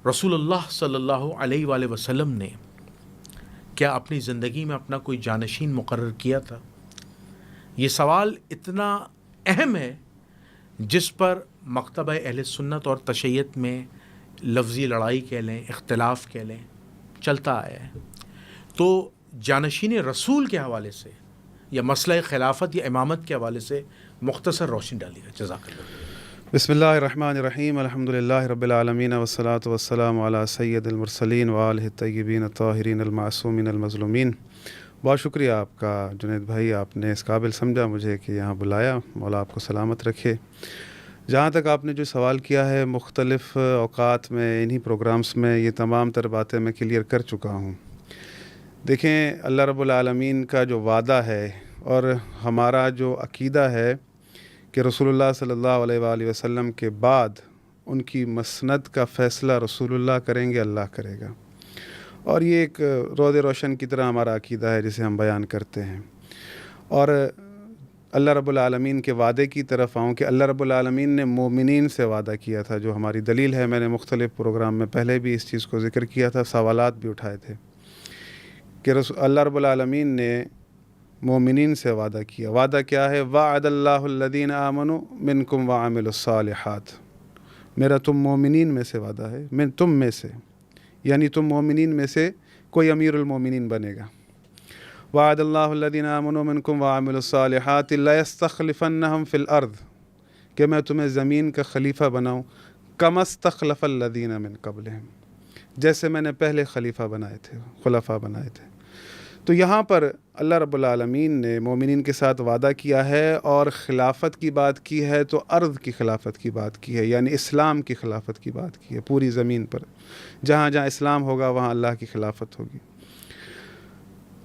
رسول اللہ صلی اللہ علیہ وآلہ وسلم نے کیا اپنی زندگی میں اپنا کوئی جانشین مقرر کیا تھا؟ یہ سوال اتنا اہم ہے جس پر مکتبہ اہل سنت اور تشیعت میں لفظی لڑائی کہہ لیں، اختلاف کہہ لیں، چلتا آیا ہے. تو جانشین رسول کے حوالے سے یا مسئلہ خلافت یا امامت کے حوالے سے مختصر روشنی ڈالیے گا. جزاک اللہ. بسم اللہ الرحمن الرحیم. الحمدللہ رب العالمین والصلاة والسلام علی سید المرسلین وآلہ الطیبین الطاہرین المعصومین المظلومین. بہت شکریہ آپ کا جنید بھائی، آپ نے اس قابل سمجھا مجھے کہ یہاں بلایا. مولا آپ کو سلامت رکھے. جہاں تک آپ نے جو سوال کیا ہے، مختلف اوقات میں انہی پروگرامز میں یہ تمام تر باتیں میں کلیئر کر چکا ہوں. دیکھیں، اللہ رب العالمین کا جو وعدہ ہے اور ہمارا جو عقیدہ ہے کہ رسول اللہ صلی اللہ علیہ وآلہ وسلم کے بعد ان کی مسند کا فیصلہ رسول اللہ کریں گے، اللہ کرے گا. اور یہ ایک روز روشن کی طرح ہمارا عقیدہ ہے جسے ہم بیان کرتے ہیں. اور اللہ رب العالمین کے وعدے کی طرف آؤں کہ اللہ رب العالمین نے مومنین سے وعدہ کیا تھا، جو ہماری دلیل ہے. میں نے مختلف پروگرام میں پہلے بھی اس چیز کو ذکر کیا تھا، سوالات بھی اٹھائے تھے کہ اللہ رب العالمین نے مومنین سے وعدہ کیا. وعدہ کیا ہے؟ وعد اللہ الذین آمنوا منکم وعملوا الصالحات. میرا تم مومنین میں سے وعدہ ہے، میں تم میں سے، یعنی تم مومنین میں سے کوئی امیر المومنین بنے گا. وعد اللہ الذین آمنوا منکم وعملوا الصالحات لیستخلفنہم فی الارض، کہ میں تمہیں زمین کا خلیفہ بناؤں. کما استخلف الذین من قبلہم، جیسے میں نے پہلے خلیفہ بنائے تھے، خلفاء بنائے تھے. تو یہاں پر اللہ رب العالمین نے مومنین کے ساتھ وعدہ کیا ہے، اور خلافت کی بات کی ہے تو ارض کی خلافت کی بات کی ہے، یعنی اسلام کی خلافت کی بات کی ہے. پوری زمین پر جہاں جہاں اسلام ہوگا وہاں اللہ کی خلافت ہوگی.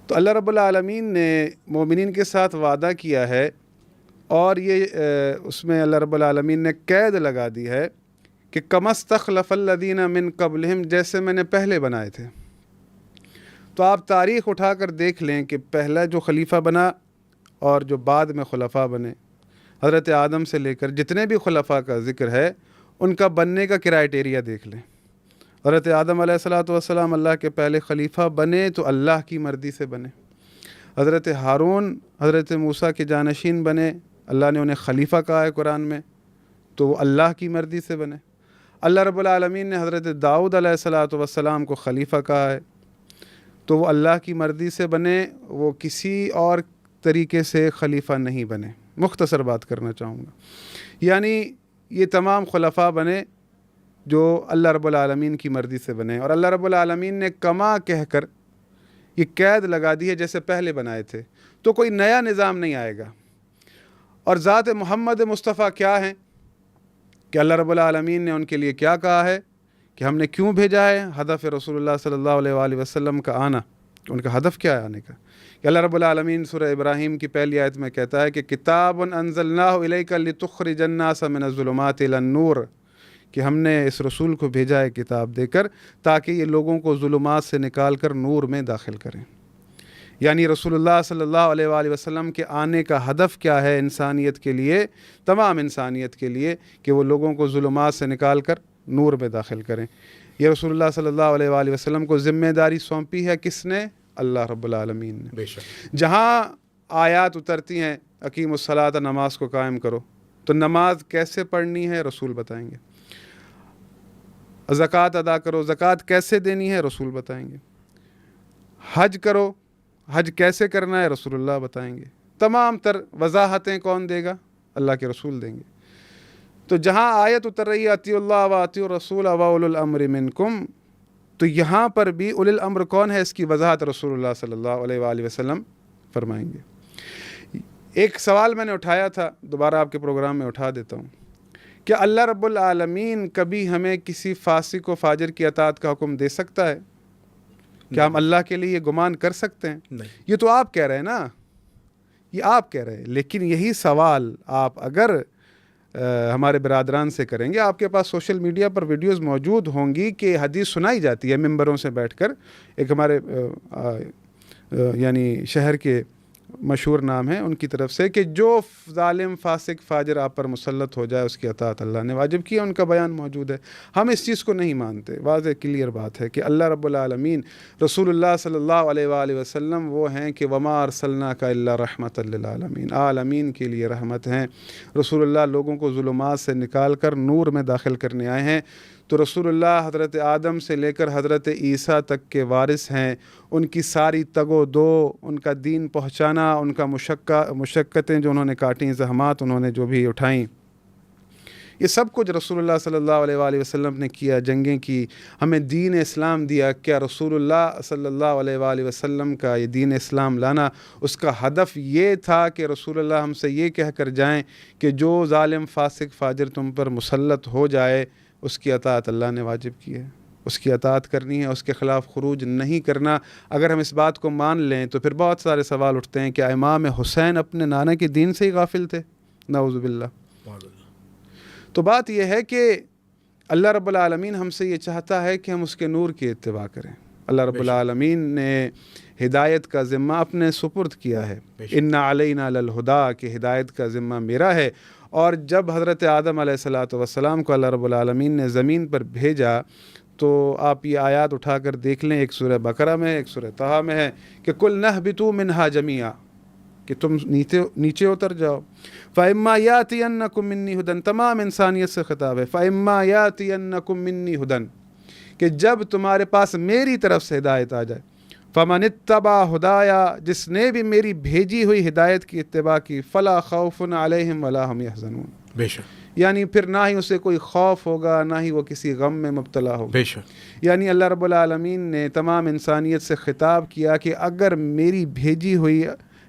تو اللہ رب العالمین نے مومنین کے ساتھ وعدہ کیا ہے، اور یہ اس میں اللہ رب العالمین نے قید لگا دی ہے کہ کما استخلف الذین من قبلہم، جیسے میں نے پہلے بنائے تھے. تو آپ تاریخ اٹھا کر دیکھ لیں کہ پہلا جو خلیفہ بنا اور جو بعد میں خلفاء بنے، حضرت آدم سے لے کر جتنے بھی خلفاء کا ذکر ہے ان کا بننے کا کرائٹیریا دیکھ لیں. حضرت آدم علیہ السلام اللہ کے پہلے خلیفہ بنے تو اللہ کی مرضی سے بنے. حضرت ہارون حضرت موسیٰ کے جانشین بنے، اللہ نے انہیں خلیفہ کہا ہے قرآن میں، تو وہ اللہ کی مرضی سے بنے. اللہ رب العالمین نے حضرت داؤد علیہ السلام کو خلیفہ کہا ہے، تو وہ اللہ کی مرضی سے بنے، وہ کسی اور طریقے سے خلیفہ نہیں بنے. مختصر بات کرنا چاہوں گا، یعنی یہ تمام خلفاء بنے جو اللہ رب العالمین کی مرضی سے بنے. اور اللہ رب العالمین نے کما کہہ کر یہ قید لگا دی ہے جیسے پہلے بنائے تھے، تو کوئی نیا نظام نہیں آئے گا. اور ذات محمد مصطفیٰ کیا ہیں کہ اللہ رب العالمین نے ان کے لیے کیا کہا ہے کہ ہم نے کیوں بھیجا ہے. ہدف رسول اللہ صلی اللہ علیہ وآلہ وسلم کا آنا، ان کا ہدف کیا ہے آنے کا؟ کہ اللہ رب العالمین سورہ ابراہیم کی پہلی آیت میں کہتا ہے کہ کتاب انزلناہ الیک لتخرج الناس من الظلمات الی النور، کہ ہم نے اس رسول کو بھیجا ہے کتاب دے کر تاکہ یہ لوگوں کو ظلمات سے نکال کر نور میں داخل کریں. یعنی رسول اللہ صلی اللہ علیہ وآلہ وسلم کے آنے کا ہدف کیا ہے انسانیت کے لیے، تمام انسانیت کے لیے، کہ وہ لوگوں کو ظلمات سے نکال کر نور میں داخل کریں. یہ رسول اللہ صلی اللہ علیہ وآلہ وسلم کو ذمہ داری سونپی ہے کس نے؟ اللہ رب العالمین نے. بے شک جہاں آیات اترتی ہیں اقیموا الصلاۃ، نماز کو قائم کرو، تو نماز کیسے پڑھنی ہے رسول بتائیں گے. زکوٰۃ ادا کرو، زکوٰۃ کیسے دینی ہے رسول بتائیں گے. حج کرو، حج کیسے کرنا ہے رسول اللہ بتائیں گے. تمام تر وضاحتیں کون دے گا؟ اللہ کے رسول دیں گے. تو جہاں آیت اتر رہی ہے اطیعوا اللہ واطیعوا الرسول واولی الامر منکم، تو یہاں پر بھی اولی الامر کون ہے، اس کی وضاحت رسول اللہ صلی اللہ علیہ وآلہ وسلم فرمائیں گے. ایک سوال میں نے اٹھایا تھا، دوبارہ آپ کے پروگرام میں اٹھا دیتا ہوں. کیا اللہ رب العالمین کبھی ہمیں کسی فاسق و فاجر کی اطاعت کا حکم دے سکتا ہے؟ کیا ہم اللہ کے لیے یہ گمان کر سکتے ہیں؟ نہیں. یہ تو آپ کہہ رہے ہیں نا، یہ آپ کہہ رہے ہیں. لیکن یہی سوال آپ اگر ہمارے برادران سے کریں گے، آپ کے پاس سوشل میڈیا پر ویڈیوز موجود ہوں گی کہ حدیث سنائی جاتی ہے ممبروں سے بیٹھ کر. ایک ہمارے یعنی شہر کے مشہور نام ہے ان کی طرف سے کہ جو ظالم فاسق فاجر آپ پر مسلط ہو جائے اس کی اطاعت اللہ نے واجب کی ہے، ان کا بیان موجود ہے۔ ہم اس چیز کو نہیں مانتے، واضح کلیئر بات ہے کہ اللہ رب العالمین رسول اللہ صلی اللہ علیہ وآلہ وسلم وہ ہیں کہ وما ارسلناک الا رحمۃ للعالمین، عالمین کے لیے رحمت ہیں۔ رسول اللہ لوگوں کو ظلمات سے نکال کر نور میں داخل کرنے آئے ہیں۔ تو رسول اللہ حضرت آدم سے لے کر حضرت عیسیٰ تک کے وارث ہیں، ان کی ساری تگ و دو، ان کا دین پہنچانا، ان کا مشقتیں جو انہوں نے کاٹیں، زحمات انہوں نے جو بھی اٹھائیں، یہ سب کچھ رسول اللہ صلی اللہ علیہ وآلہ وسلم نے کیا، جنگیں کی، ہمیں دین اسلام دیا۔ کیا رسول اللہ صلی اللہ علیہ وآلہ وسلم کا یہ دین اسلام لانا، اس کا ہدف یہ تھا کہ رسول اللہ ہم سے یہ کہہ کر جائیں کہ جو ظالم فاسق فاجر تم پر مسلط ہو جائے اس کی اطاعت اللہ نے واجب کی ہے، اس کی اطاعت کرنی ہے، اس کے خلاف خروج نہیں کرنا۔ اگر ہم اس بات کو مان لیں تو پھر بہت سارے سوال اٹھتے ہیں کہ امام حسین اپنے نانا کے دین سے ہی غافل تھے؟ نعوذ باللہ۔ تو بات یہ ہے کہ اللہ رب العالمین ہم سے یہ چاہتا ہے کہ ہم اس کے نور کی اتباع کریں۔ اللہ رب العالمین نے ہدایت کا ذمہ اپنے سپرد کیا ہے، ان علینا للہدیٰ، کہ ہدایت کا ذمہ میرا ہے۔ اور جب حضرت آدم علیہ السلام کو اللہ رب العالمین نے زمین پر بھیجا تو آپ یہ آیات اٹھا کر دیکھ لیں، ایک سورہ بقرہ میں، ایک سورہ طٰہٰ میں ہے کہ قُلْ نَهْبِطُوا مِنْهَا جَمِيعًا، کہ تم نیچے اتر جاؤ۔ فَإِمَّا يَأْتِيَنَّكُم مِّنِّي هُدًى، تمام انسانیت سے خطاب ہے، فَإِمَّا يَأْتِيَنَّكُم مِّنِّي هُدًى، کہ جب تمہارے پاس میری طرف سے ہدایت آ جائے، فَمَنِ اتَّبَعَ هُدَايَا، جس نے بھی میری بھیجی ہوئی ہدایت کی اتباع کی، فَلَا خَوْفٌ عَلَيْهِمْ وَلَا هُمْ يَحْزَنُونَ، بے شک، یعنی پھر نہ ہی اسے کوئی خوف ہوگا، نہ ہی وہ کسی غم میں مبتلا ہوگا۔ بے شک، یعنی اللہ رب العالمین نے تمام انسانیت سے خطاب کیا کہ اگر میری بھیجی ہوئی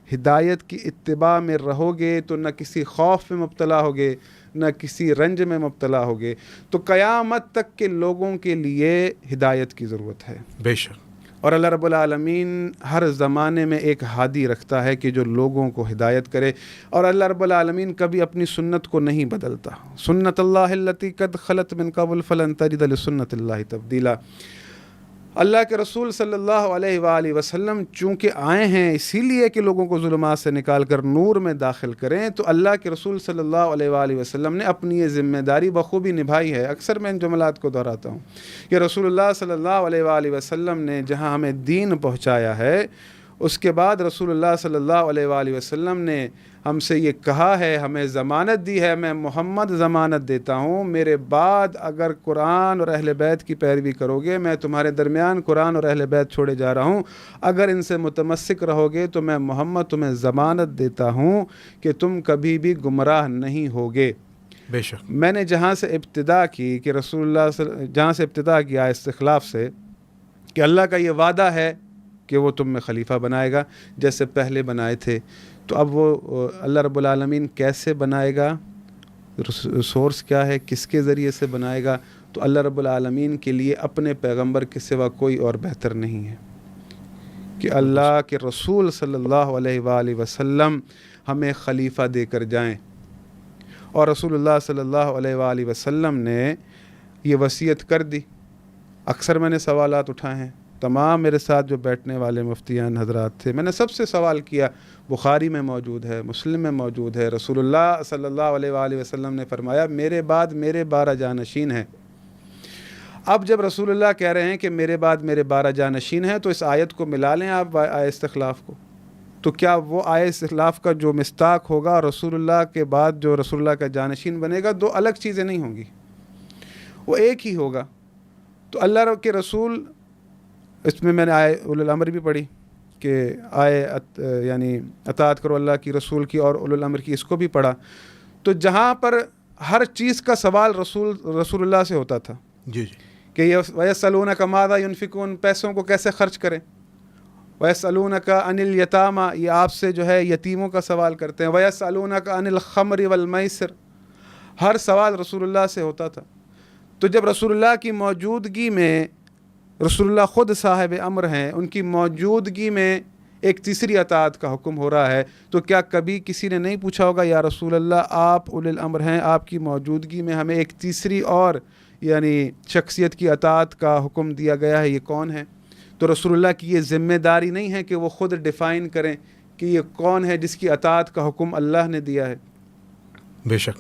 ہدایت کی اتباع میں رہو گے تو نہ کسی خوف میں مبتلا ہوگے، نہ کسی رنج میں مبتلا ہوگے۔ تو قیامت تک کے لوگوں کے لیے ہدایت کی ضرورت ہے۔ بے شک، اور اللہ رب العالمین ہر زمانے میں ایک ہادی رکھتا ہے کہ جو لوگوں کو ہدایت کرے، اور اللہ رب العالمین کبھی اپنی سنت کو نہیں بدلتا۔ سنت اللہ التی قد خلت من قبل فلن تجد لسنت اللہ تبدیلا۔ اللہ کے رسول صلی اللہ علیہ وآلہ وسلم چونکہ آئے ہیں اسی لیے کہ لوگوں کو ظلمات سے نکال کر نور میں داخل کریں، تو اللہ کے رسول صلی اللہ علیہ وآلہ وسلم نے اپنی یہ ذمہ داری بخوبی نبھائی ہے۔ اکثر میں ان جملات کو دہراتا ہوں کہ رسول اللہ صلی اللہ علیہ وآلہ وسلم نے جہاں ہمیں دین پہنچایا ہے، اس کے بعد رسول اللہ صلی اللہ علیہ وآلہ وسلم نے ہم سے یہ کہا ہے، ہمیں ضمانت دی ہے، میں محمد ضمانت دیتا ہوں، میرے بعد اگر قرآن اور اہل بیت کی پیروی کرو گے، میں تمہارے درمیان قرآن اور اہل بیت چھوڑے جا رہا ہوں، اگر ان سے متمسک رہو گے تو میں محمد تمہیں ضمانت دیتا ہوں کہ تم کبھی بھی گمراہ نہیں ہوگے۔ بے شک، میں نے جہاں سے ابتدا کی کہ رسول اللہ جہاں سے ابتدا کیا استخلاف سے کہ اللہ کا یہ وعدہ ہے کہ وہ تم میں خلیفہ بنائے گا جیسے پہلے بنائے تھے، تو اب وہ اللہ رب العالمین کیسے بنائے گا، سورس کیا ہے، کس کے ذریعے سے بنائے گا؟ تو اللہ رب العالمین کے لیے اپنے پیغمبر کے سوا کوئی اور بہتر نہیں ہے کہ اللہ کے رسول صلی اللہ علیہ وآلہ وسلم ہمیں خلیفہ دے کر جائیں۔ اور رسول اللہ صلی اللہ علیہ وآلہ وسلم نے یہ وصیت کر دی۔ اکثر میں نے سوالات اٹھائے ہیں، تمام میرے ساتھ جو بیٹھنے والے مفتیان حضرات تھے، میں نے سب سے سوال کیا، بخاری میں موجود ہے، مسلم میں موجود ہے، رسول اللہ صلی اللہ علیہ وآلہ وسلم نے فرمایا میرے بعد میرے 12 جانشین ہیں۔ اب جب رسول اللہ کہہ رہے ہیں کہ میرے بعد میرے 12 جانشین ہیں، تو اس آیت کو ملا لیں آپ آیت استخلاف کو، تو کیا وہ آیت استخلاف کا جو مصداق ہوگا اور رسول اللہ کے بعد جو رسول اللہ کا جانشین بنے گا، دو الگ چیزیں نہیں ہوں گی، وہ ایک ہی ہوگا۔ تو اللہ کے رسول، اس میں نے آئے اولو الامر بھی پڑھی کہ یعنی اطاعت کرو اللہ کی، رسول کی، اور اولو الامر کی، اس کو بھی پڑھا۔ تو جہاں پر ہر چیز کا سوال رسول اللہ سے ہوتا تھا، جی جی، کہ وَيَسْأَلُونَكَ مَاذَا يُنْفِقُونَ، پیسوں کو کیسے خرچ کریں، وَيَسْأَلُونَكَ عَنِ الْيَتَامَى، یہ آپ سے جو ہے یتیموں کا سوال کرتے ہیں، وَيَسْأَلُونَكَ عَنِ الْخَمْرِ وَالْمَيْسِرِ، ہر سوال رسول اللہ سے ہوتا تھا۔ تو جب رسول اللہ کی موجودگی میں، رسول اللہ خود صاحب امر ہیں، ان کی موجودگی میں ایک تیسری اطاعت کا حکم ہو رہا ہے، تو کیا کبھی کسی نے نہیں پوچھا ہوگا یا رسول اللہ آپ اولی الامر ہیں، آپ کی موجودگی میں ہمیں ایک تیسری اور یعنی شخصیت کی اطاعت کا حکم دیا گیا ہے، یہ کون ہے؟ تو رسول اللہ کی یہ ذمہ داری نہیں ہے کہ وہ خود ڈیفائن کریں کہ یہ کون ہے جس کی اطاعت کا حکم اللہ نے دیا ہے. بے شک.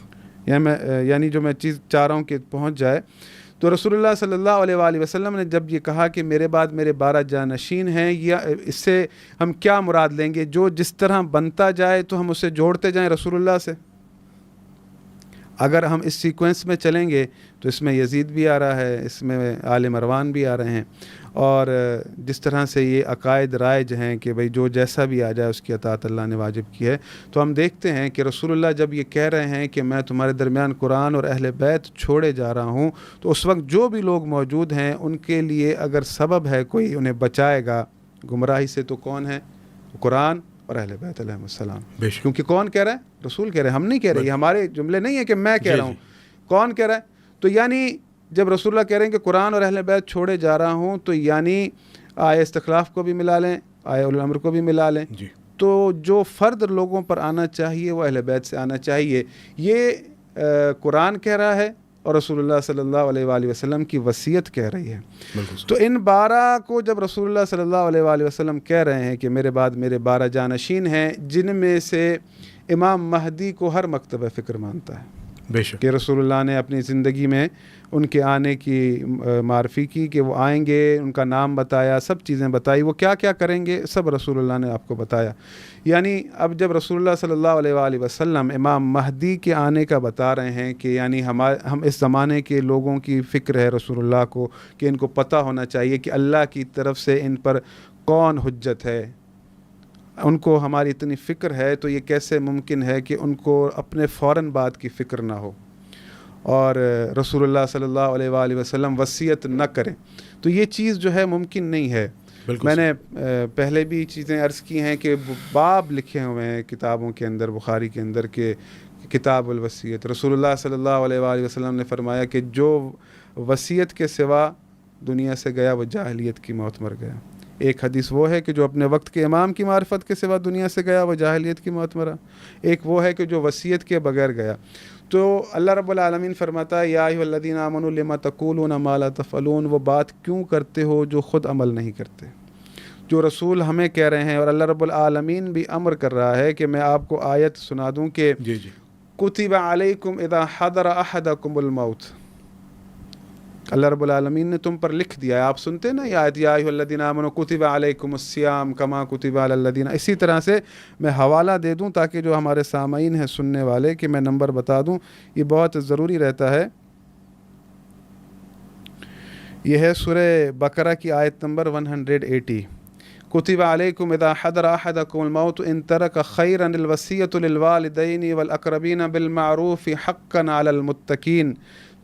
یعنی جو میں چیز چاہ رہا ہوں کہ پہنچ جائے، تو رسول اللہ صلی اللہ علیہ وآلہ وسلم نے جب یہ کہا کہ میرے بعد میرے 12 جانشین ہیں، یا اس سے ہم کیا مراد لیں گے؟ جو جس طرح بنتا جائے تو ہم اسے جوڑتے جائیں رسول اللہ سے. اگر ہم اس سیکوینس میں چلیں گے تو اس میں یزید بھی آ رہا ہے، اس میں آل مروان بھی آ رہے ہیں، اور جس طرح سے یہ عقائد رائج ہیں کہ بھئی جو جیسا بھی آ جائے اس کی اطاعت اللہ نے واجب کی ہے. تو ہم دیکھتے ہیں کہ رسول اللہ جب یہ کہہ رہے ہیں کہ میں تمہارے درمیان قرآن اور اہل بیت چھوڑے جا رہا ہوں، تو اس وقت جو بھی لوگ موجود ہیں ان کے لیے اگر سبب ہے کوئی انہیں بچائے گا گمراہی سے، تو کون ہے؟ قرآن اور اہل بیت علیہ السلام. کیونکہ کون کہہ رہا ہے؟ رسول کہہ رہے ہیں، ہم نہیں کہہ رہے. یہ ہمارے جملے نہیں ہیں کہ میں کہہ رہا ہوں. کون کہہ رہا ہے؟ تو یعنی جب رسول اللہ کہہ رہے ہیں کہ قرآن اور اہل بیت چھوڑے جا رہا ہوں، تو یعنی آئے استخلاف کو بھی ملا لیں، آئے اولو الامر کو بھی ملا لیں. تو جو فرد لوگوں پر آنا چاہیے وہ اہل بیت سے آنا چاہیے. یہ قرآن کہہ رہا ہے اور رسول اللہ صلی اللہ علیہ وآلہ وسلم کی وصیت کہہ رہی ہے. تو ان 12 کو جب رسول اللہ صلی اللہ علیہ وآلہ وسلم کہہ رہے ہیں کہ میرے بعد میرے 12 جانشین ہیں، جن میں سے امام مہدی کو ہر مکتبہ فکر مانتا ہے، بے شک، کہ رسول اللہ نے اپنی زندگی میں ان کے آنے کی معرفی کی کہ وہ آئیں گے، ان کا نام بتایا، سب چیزیں بتائی، وہ کیا کیا کریں گے سب رسول اللہ نے آپ کو بتایا. یعنی اب جب رسول اللہ صلی اللہ علیہ وآلہ وسلم امام مہدی کے آنے کا بتا رہے ہیں کہ یعنی ہم اس زمانے کے لوگوں کی فکر ہے رسول اللہ کو کہ ان کو پتہ ہونا چاہیے کہ اللہ کی طرف سے ان پر کون حجت ہے، ان کو ہماری اتنی فکر ہے، تو یہ کیسے ممکن ہے کہ ان کو اپنے فوراً بعد کی فکر نہ ہو اور رسول اللہ صلی اللہ علیہ وآلہ وسلم وصیت نہ کریں. تو یہ چیز جو ہے ممکن نہیں ہے. میں نے پہلے بھی چیزیں عرض کی ہیں کہ باب لکھے ہوئے ہیں کتابوں کے اندر، بخاری کے اندر، کہ کتاب الوصیت. رسول اللہ صلی اللہ علیہ وآلہ وسلم نے فرمایا کہ جو وصیت کے سوا دنیا سے گیا وہ جاہلیت کی موت مر گیا. ایک حدیث وہ ہے کہ جو اپنے وقت کے امام کی معرفت کے سوا دنیا سے گیا وہ جاہلیت کی موت مرا. ایک وہ ہے کہ جو وصیت کے بغیر گیا. تو اللہ رب العالمین فرماتا ہے یا ایھا الذین آمنوا لما تقولون ما لا تفعلون، وہ بات کیوں کرتے ہو جو خود عمل نہیں کرتے. جو رسول ہمیں کہہ رہے ہیں اور اللہ رب العالمین بھی امر کر رہا ہے کہ میں آپ کو آیت سنا دوں کہ کتب علیکم اذا حضر احدکم الموت. اللہ رب العالمین نے تم پر لکھ دیا ہے. آپ سنتے ہیں نا یہ آیت یا ایھا الذین آمنوا کتب علیکم الصیام کما کتب علی الذین. اسی طرح سے میں حوالہ دے دوں تاکہ جو ہمارے سامعین ہیں سننے والے کہ میں نمبر بتا دوں، یہ بہت ضروری رہتا ہے. یہ ہے سورہ بقرہ کی آیت نمبر 180. کتب علیکم اذا حضر احدکم الموت ان ترک خیرا الوصیۃ للوالدین والاقربین بالمعروف حقا علی المتقین.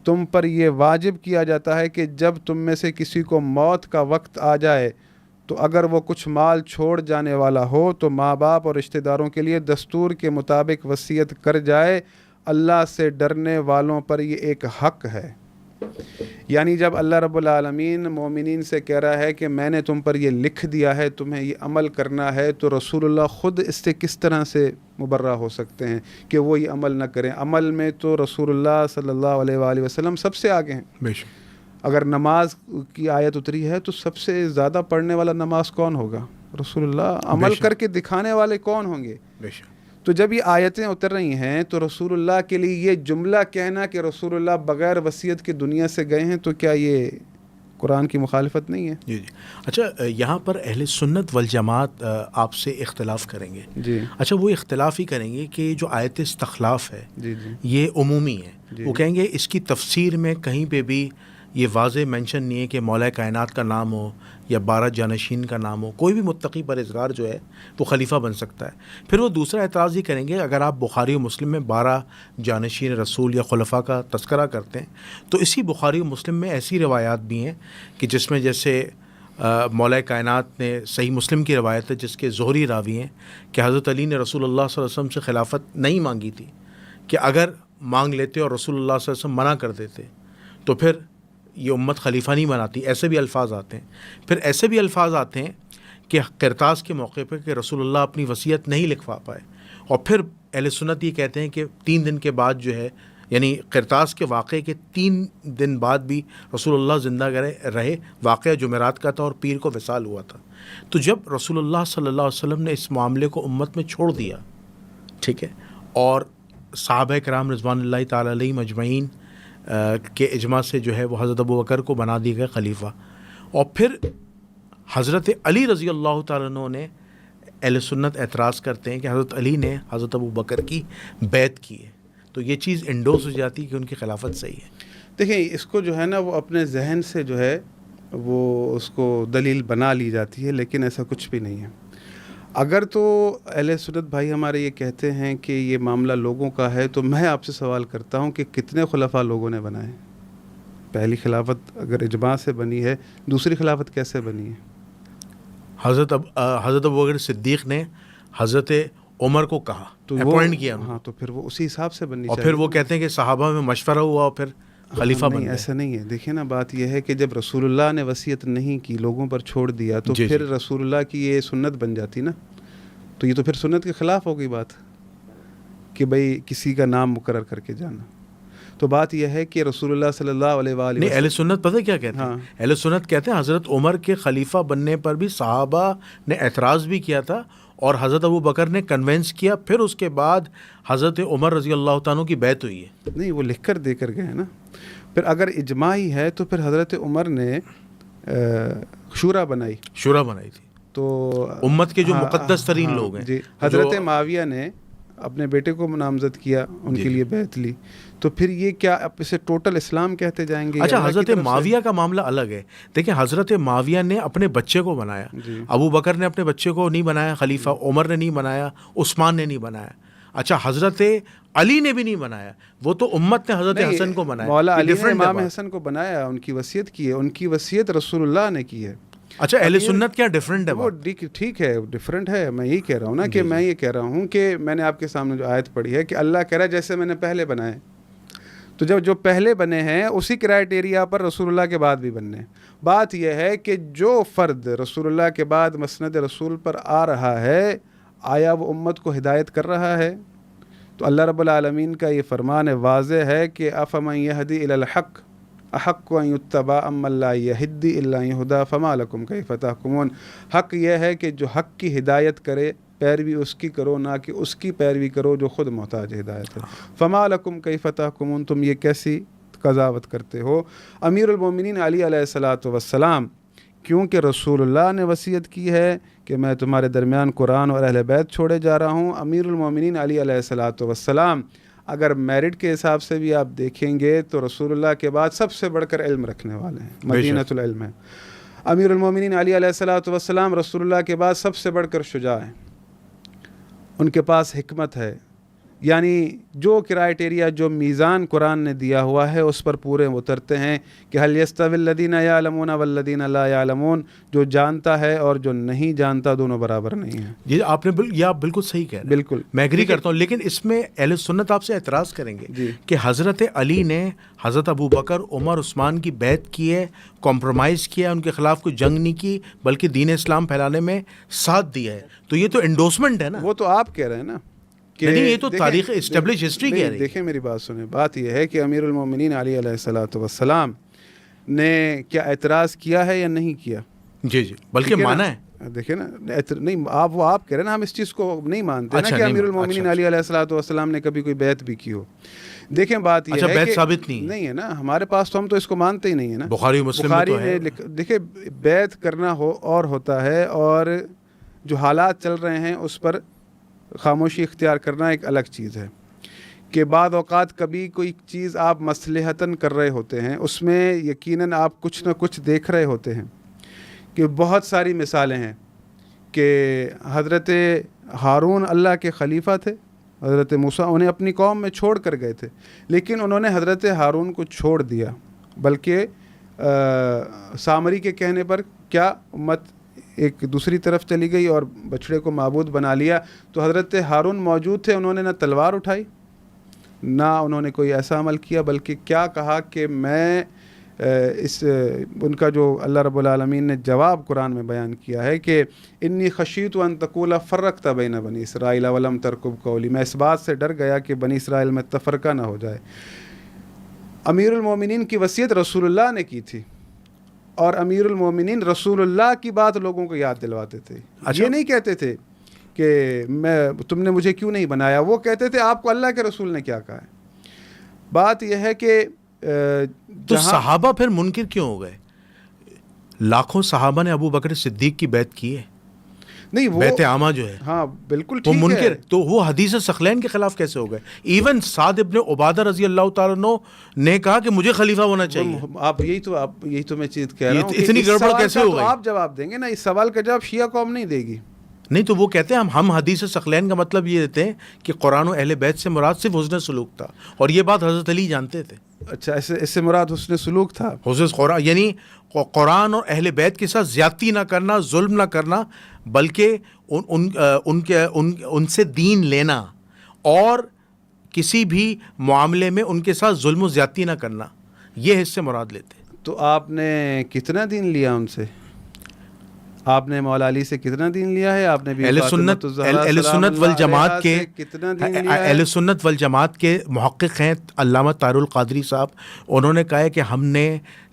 تم پر یہ واجب کیا جاتا ہے کہ جب تم میں سے کسی کو موت کا وقت آ جائے تو اگر وہ کچھ مال چھوڑ جانے والا ہو تو ماں باپ اور رشتہ داروں کے لیے دستور کے مطابق وصیت کر جائے. اللہ سے ڈرنے والوں پر یہ ایک حق ہے. یعنی جب اللہ رب العالمین مومنین سے کہہ رہا ہے کہ میں نے تم پر یہ لکھ دیا ہے، تمہیں یہ عمل کرنا ہے، تو رسول اللہ خود اس سے کس طرح سے مبرہ ہو سکتے ہیں کہ وہ یہ عمل نہ کریں. عمل میں تو رسول اللہ صلی اللہ علیہ وآلہ وسلم سب سے آگے ہیں. اگر نماز کی آیت اتری ہے تو سب سے زیادہ پڑھنے والا نماز کون ہوگا؟ رسول اللہ. عمل کر کے دکھانے والے کون ہوں گے؟ تو جب یہ آیتیں اتر رہی ہیں تو رسول اللہ کے لیے یہ جملہ کہنا کہ رسول اللہ بغیر وصیت کے دنیا سے گئے ہیں، تو کیا یہ قرآن کی مخالفت نہیں ہے؟ جی. اچھا، یہاں پر اہل سنت والجماعت آپ سے اختلاف کریں گے. جی. اچھا، وہ اختلاف ہی کریں گے کہ جو آیت استخلاف ہے یہ عمومی ہے. وہ کہیں گے اس کی تفسیر میں کہیں پہ بھی یہ واضح مینشن نہیں ہے کہ مولا کائنات کا نام ہو یا 12 جانشین کا نام ہو. کوئی بھی متقی پرہیزگار جو ہے وہ خلیفہ بن سکتا ہے. پھر وہ دوسرا اعتراض یہ کریں گے اگر آپ بخاری و مسلم میں 12 جانشین رسول یا خلفاء کا تذکرہ کرتے ہیں تو اسی بخاری و مسلم میں ایسی روایات بھی ہیں کہ جس میں جیسے مولا کائنات نے صحیح مسلم کی روایت ہے جس کے زہری راوی ہیں کہ حضرت علی نے رسول اللہ صلی اللہ علیہ وسلم سے خلافت نہیں مانگی تھی، کہ اگر مانگ لیتے اور رسول اللہ صلی اللہ علیہ وسلم منع کر دیتے تو پھر یہ امت خلیفہ نہیں بناتی. ایسے بھی الفاظ آتے ہیں. پھر ایسے بھی الفاظ آتے ہیں کہ قرطاس کے موقع پہ کہ رسول اللہ اپنی وصیت نہیں لکھوا پائے، اور پھر اہل سنت یہ کہتے ہیں کہ 3 دن کے بعد جو ہے یعنی قرطاس کے واقعے کے 3 دن بعد بھی رسول اللہ زندہ رہے. واقعہ جمعرات کا تھا اور پیر کو وصال ہوا تھا. تو جب رسول اللہ صلی اللہ علیہ وسلم نے اس معاملے کو امت میں چھوڑ دیا, ٹھیک ہے, اور صحابہ کرام رضوان اللہ تعالیٰ علیہم اجمعین کے اجماع سے جو ہے وہ حضرت ابو بکر کو بنا دیے گئے خلیفہ, اور پھر حضرت علی رضی اللہ تعالیٰ عنہ نے, اہل سنت اعتراض کرتے ہیں کہ حضرت علی نے حضرت ابو بکر کی بیعت کی ہے, تو یہ چیز انڈوس ہو جاتی ہے کہ ان کی خلافت صحیح ہے. دیکھیں اس کو جو ہے نا وہ اپنے ذہن سے جو ہے وہ اس کو دلیل بنا لی جاتی ہے, لیکن ایسا کچھ بھی نہیں ہے. اگر تو اہل سنت بھائی ہمارے یہ کہتے ہیں کہ یہ معاملہ لوگوں کا ہے, تو میں آپ سے سوال کرتا ہوں کہ کتنے خلفاء لوگوں نے بنائے؟ پہلی خلافت اگر اجماع سے بنی ہے, دوسری خلافت کیسے بنی ہے؟ حضرت ابو بکر صدیق نے حضرت عمر کو کہا, تو اپوائنٹ کیا. ہاں, تو پھر وہ اسی حساب سے بننی اور چاہیے. پھر وہ کہتے ہیں کہ صحابہ میں مشورہ ہوا اور پھر خلیفہ بن گئے. ایسا نہیں ہے. دیکھیں نا, بات یہ ہے کہ جب رسول اللہ نے وصیت نہیں کی, لوگوں پر چھوڑ دیا, تو پھر رسول اللہ کی یہ سنت بن جاتی نا. تو یہ تو پھر سنت کے خلاف ہو گئی بات کہ بھئی کسی کا نام مقرر کر کے جانا. تو بات یہ ہے کہ رسول اللہ صلی اللہ علیہ وآلہ نہیں, اہل سنت پتہ کیا کہتے ہیں؟ اہل سنت کہتے ہیں حضرت عمر کے خلیفہ بننے پر بھی صحابہ نے اعتراض بھی کیا تھا, اور حضرت ابو بکر نے کنونس کیا, پھر اس کے بعد حضرت عمر رضی اللہ تعالیٰ کی بیعت ہوئی ہے. نہیں, وہ لکھ کر دے کر گئے نا. پھر اگر اجماع ہی ہے تو پھر حضرت عمر نے شورا بنائی تھی. تو امت کے جو مقدس ترین لوگ ہیں, جی, حضرت معاویہ نے اپنے بیٹے کو نامزد کیا, ان کے لیے بیعت لی. تو پھر یہ کیا اب اسے ٹوٹل اسلام کہتے جائیں گے؟ اچھا, حضرت معاویہ کا معاملہ الگ ہے. دیکھیں, حضرت معاویہ نے اپنے بچے کو بنایا, ابو بکر نے اپنے بچے کو نہیں بنایا خلیفہ, عمر نے نہیں بنایا, عثمان نے نہیں بنایا. اچھا, حضرت علی نے بھی نہیں بنایا, وہ تو امت نے حضرت حسن کو بنایا. مولا علی نے امام حسن کو بنایا, ان کی وصیت کی ہے, ان کی وصیت رسول اللہ نے کی ہے. اچھا, اہل سنت کیا ڈیفرنٹ ہے؟ وہ ٹھیک ہے, ڈیفرنٹ ہے. میں یہی کہہ رہا ہوں نا کہ میں یہ کہہ رہا ہوں کہ میں نے آپ کے سامنے جو آیت پڑھی ہے کہ اللہ کہہ رہا ہے جیسے میں نے پہلے بنائے, تو جب جو پہلے بنے ہیں اسی کرائٹیریا پر رسول اللہ کے بعد بھی بننے. بات یہ ہے کہ جو فرد رسول اللہ کے بعد مسند رسول پر آ رہا ہے, آیا وہ امت کو ہدایت کر رہا ہے؟ تو اللہ رب العالمین کا یہ فرمان واضح ہے کہ افمن یہدی الی الحق احق ان یتبع ام لا یہدی الا یہدا فما لکم کیف تحکمون. حق یہ ہے کہ جو حق کی ہدایت کرے پیروی اس کی کرو, نہ کہ اس کی پیروی کرو جو خود محتاج ہدایت ہے. فما لکم کیف تحکمون, تم یہ کیسی قضاوت کرتے ہو؟ امیر المومنین علی علیہ الصلوۃ والسلام, کیونکہ رسول اللہ نے وصیت کی ہے کہ میں تمہارے درمیان قرآن اور اہل بیت چھوڑے جا رہا ہوں. امیر المومنین علی علیہ الصلوۃ والسلام اگر میرٹ کے حساب سے بھی آپ دیکھیں گے تو رسول اللہ کے بعد سب سے بڑھ کر علم رکھنے والے ہیں, مدینۃ العلم ہے. امیر المومنین علی علیہ الصلوۃ والسلام رسول اللہ کے بعد سب سے بڑھ کر شجاع ہیں, ان کے پاس حکمت ہے. یعنی جو کرائٹیریا, جو میزان قرآن نے دیا ہوا ہے اس پر پورے اترتے ہیں کہ حل یستوی الذین یعلمون والذین لا یعلمون, جو جانتا ہے اور جو نہیں جانتا دونوں برابر نہیں ہیں. یہ آپ بالکل صحیح کہہ رہے ہیں, بالکل میں ایگری کرتا ہوں. لیکن اس میں اہل سنت آپ سے اعتراض کریں گے کہ حضرت علی نے حضرت ابو بکر, عمر, عثمان کی بیعت کی ہے, کمپرومائز کیا, ان کے خلاف کوئی جنگ نہیں کی, بلکہ دین اسلام پھیلانے میں ساتھ دیا ہے. تو یہ تو انڈورسمنٹ ہے نا. وہ تو آپ کہہ رہے ہیں نا کہ یہ تو تاریخ اسٹیبلش ہسٹری کہہ رہی ہے. دیکھیں میری بات سنیں, بات یہ ہے کہ امیر المومنین علی علیہ الصلوۃ والسلام نے کیا اعتراض کیا ہے یا نہیں کیا؟ جی, بلکہ مانا ہے. دیکھیں نا, نہیں آپ کہہ رہے ہیں نا, ہم اس چیز کو نہیں مانتے نا کہ امیر المومنین علی علیہ الصلوۃ والسلام نے کبھی کوئی بیعت بھی کی ہو. دیکھیں بات یہ ہے بیعت کہ ثابت نہیں ہے نا ہمارے پاس, تو ہم تو اس کو مانتے ہی نہیں ہیں نا. بخاری مسلم میں تو ہے. دیکھیں, بیعت کرنا اور ہوتا ہے, اور جو حالات چل رہے ہیں اس پر خاموشی اختیار کرنا ایک الگ چیز ہے. کہ بعض اوقات کبھی کوئی چیز آپ مصلحتاً کر رہے ہوتے ہیں, اس میں یقیناً آپ کچھ نہ کچھ دیکھ رہے ہوتے ہیں. کہ بہت ساری مثالیں ہیں کہ حضرت ہارون اللہ کے خلیفہ تھے, حضرت موسیٰ انہیں اپنی قوم میں چھوڑ کر گئے تھے, لیکن انہوں نے حضرت ہارون کو چھوڑ دیا, بلکہ سامری کے کہنے پر کیا امت ایک دوسری طرف چلی گئی اور بچڑے کو معبود بنا لیا. تو حضرت ہارون موجود تھے, انہوں نے نہ تلوار اٹھائی, نہ انہوں نے کوئی ایسا عمل کیا, بلکہ کیا کہا کہ میں ان کا جو اللہ رب العالمین نے جواب قرآن میں بیان کیا ہے کہ انی خشیت ان تقول فرقت بین بنی اسرائیل ولم ترقب قولی، میں اس بات سے ڈر گیا کہ بنی اسرائیل میں تفرقہ نہ ہو جائے۔ امیر المومنین کی وصیت رسول اللہ نے کی تھی، اور امیر المومنین رسول اللہ کی بات لوگوں کو یاد دلواتے تھے۔ یہ نہیں کہتے تھے کہ تم نے مجھے کیوں نہیں بنایا، وہ کہتے تھے آپ کو اللہ کے رسول نے کیا کہا ہے۔ بات یہ ہے کہ تو صحابہ پھر منکر کیوں ہو گئے؟ لاکھوں صحابہ نے ابو بکر صدیق کی بیعت کی ہے، نہیں وہ بیعت عامہ جو ہے، ہاں بالکل وہ ٹھیک ہے، منکر، تو وہ حدیث ثقلین کے خلاف کیسے ہو گئے؟ ایون سعد ابن عبادہ رضی اللہ تعالیٰ عنہ نے کہا کہ مجھے خلیفہ ہونا چاہیے۔ آپ یہی تو میں چیز کہہ رہا ہوں، اتنی گڑبڑ کیسے ہو گئی؟ آپ جواب دیں گے نا، اس سوال کا جواب شیعہ قوم نہیں دے گی۔ نہیں تو وہ کہتے ہیں ہم حدیث ثقلین کا مطلب یہ دیتے ہیں کہ قرآن و اہل بیت سے مراد صرف حسن سلوک تھا، اور یہ بات حضرت علی جانتے تھے۔ اچھا، اس سے مراد حسن سلوک تھا؟ حسن قرآن یعنی قرآن اور اہل بیت کے ساتھ زیادتی نہ کرنا، ظلم نہ کرنا، بلکہ ان سے دین لینا اور کسی بھی معاملے میں ان کے ساتھ ظلم و زیادتی نہ کرنا، یہ حصے مراد لیتے ہیں۔ تو آپ نے کتنا دین لیا ان سے؟ آپ نے مولا علی سے کتنا دین لیا ہے؟ آپ نے بھی اہل سنت والجماعت کے کتنا دین لیا ہے؟ اہل سنت والجماعت کے محقق ہیں علامہ طاہر القادری صاحب، انہوں نے کہا ہے کہ ہم نے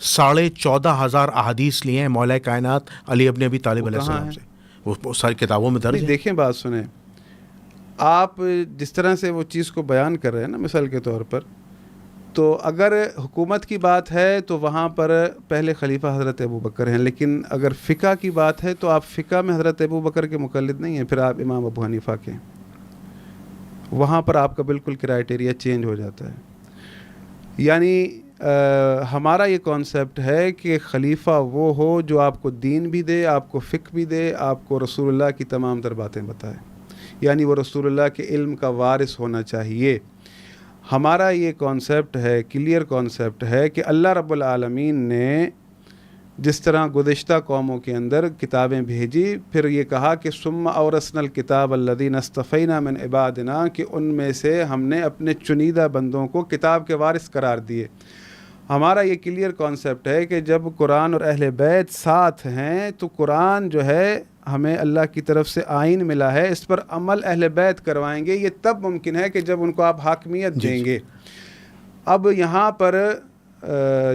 14,500 احادیث لیے ہیں مولا کائنات علی ابن ابی طالب علیہ السلام سے، وہ ساری کتابوں میں درج ہے۔ دیکھیں بات سنیں، آپ جس طرح سے وہ چیز کو بیان کر رہے ہیں نا، مثال کے طور پر، تو اگر حکومت کی بات ہے تو وہاں پر پہلے خلیفہ حضرت ابو بکر ہیں، لیکن اگر فقہ کی بات ہے تو آپ فقہ میں حضرت ابو بکر کے مقلد نہیں ہیں، پھر آپ امام ابو حنیفہ کے ہیں، وہاں پر آپ کا بالکل کرائٹیریا چینج ہو جاتا ہے۔ یعنی ہمارا یہ کانسیپٹ ہے کہ خلیفہ وہ ہو جو آپ کو دین بھی دے، آپ کو فقہ بھی دے، آپ کو رسول اللہ کی تمام تر باتیں بتائے، یعنی وہ رسول اللہ کے علم کا وارث ہونا چاہیے۔ ہمارا یہ کانسیپٹ ہے، کلیئر کانسیپٹ ہے کہ اللہ رب العالمین نے جس طرح گزشتہ قوموں کے اندر کتابیں بھیجی، پھر یہ کہا کہ ثم اورثنا الکتاب الذین اصطفینا من عبادنا، کہ ان میں سے ہم نے اپنے چنیدہ بندوں کو کتاب کے وارث قرار دیے۔ ہمارا یہ کلیئر کانسیپٹ ہے کہ جب قرآن اور اہل بیت ساتھ ہیں تو قرآن جو ہے ہمیں اللہ کی طرف سے آئین ملا ہے، اس پر عمل اہل بیت کروائیں گے، یہ تب ممکن ہے کہ جب ان کو آپ حاکمیت دیں گے۔ اب یہاں پر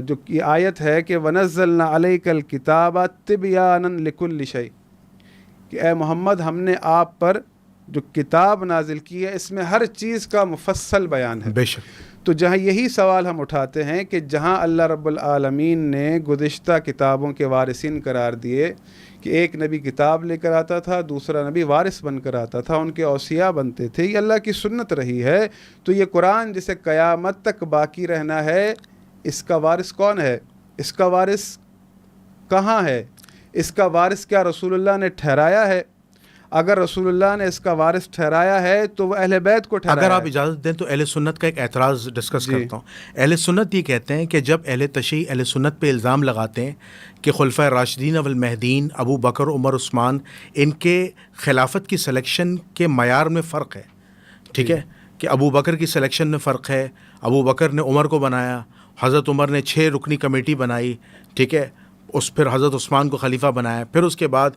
جو یہ آیت ہے کہ وَنَزَّلْنَا عَلَيْكَ الْكِتَابَ تِبْيَانًا لِكُلِّ شَيْءٍ، کہ اے محمد ہم نے آپ پر جو کتاب نازل کی ہے اس میں ہر چیز کا مفصل بیان ہے۔ بے شک۔ تو جہاں یہی سوال ہم اٹھاتے ہیں کہ جہاں اللہ رب العالمین نے گزشتہ کتابوں کے وارثین قرار دیے کہ ایک نبی کتاب لے کر آتا تھا، دوسرا نبی وارث بن کر آتا تھا، ان کے اوصیاء بنتے تھے، یہ اللہ کی سنت رہی ہے، تو یہ قرآن جسے قیامت تک باقی رہنا ہے، اس کا وارث کون ہے؟ اس کا وارث کہاں ہے؟ اس کا وارث کیا رسول اللہ نے ٹھہرایا ہے؟ اگر رسول اللہ نے اس کا وارث ٹھہرایا ہے تو وہ اہل بیت کو ٹھہرایا ہے۔ اگر آپ اجازت دیں تو اہل سنت کا ایک اعتراض ڈسکس کرتا ہوں۔ اہل سنت یہ کہتے ہیں کہ جب اہل تشیع اہل سنت پہ الزام لگاتے ہیں کہ خلفۂ راشدین والمہدیین ابو بکر عمر عثمان ان کے خلافت کی سلیکشن کے معیار میں فرق ہے، ٹھیک ہے، کہ ابو بکر کی سلیکشن میں فرق ہے، ابو بکر نے عمر کو بنایا، حضرت عمر نے 6 رکنی کمیٹی بنائی، ٹھیک ہے، پھر حضرت عثمان کو خلیفہ بنایا، پھر اس کے بعد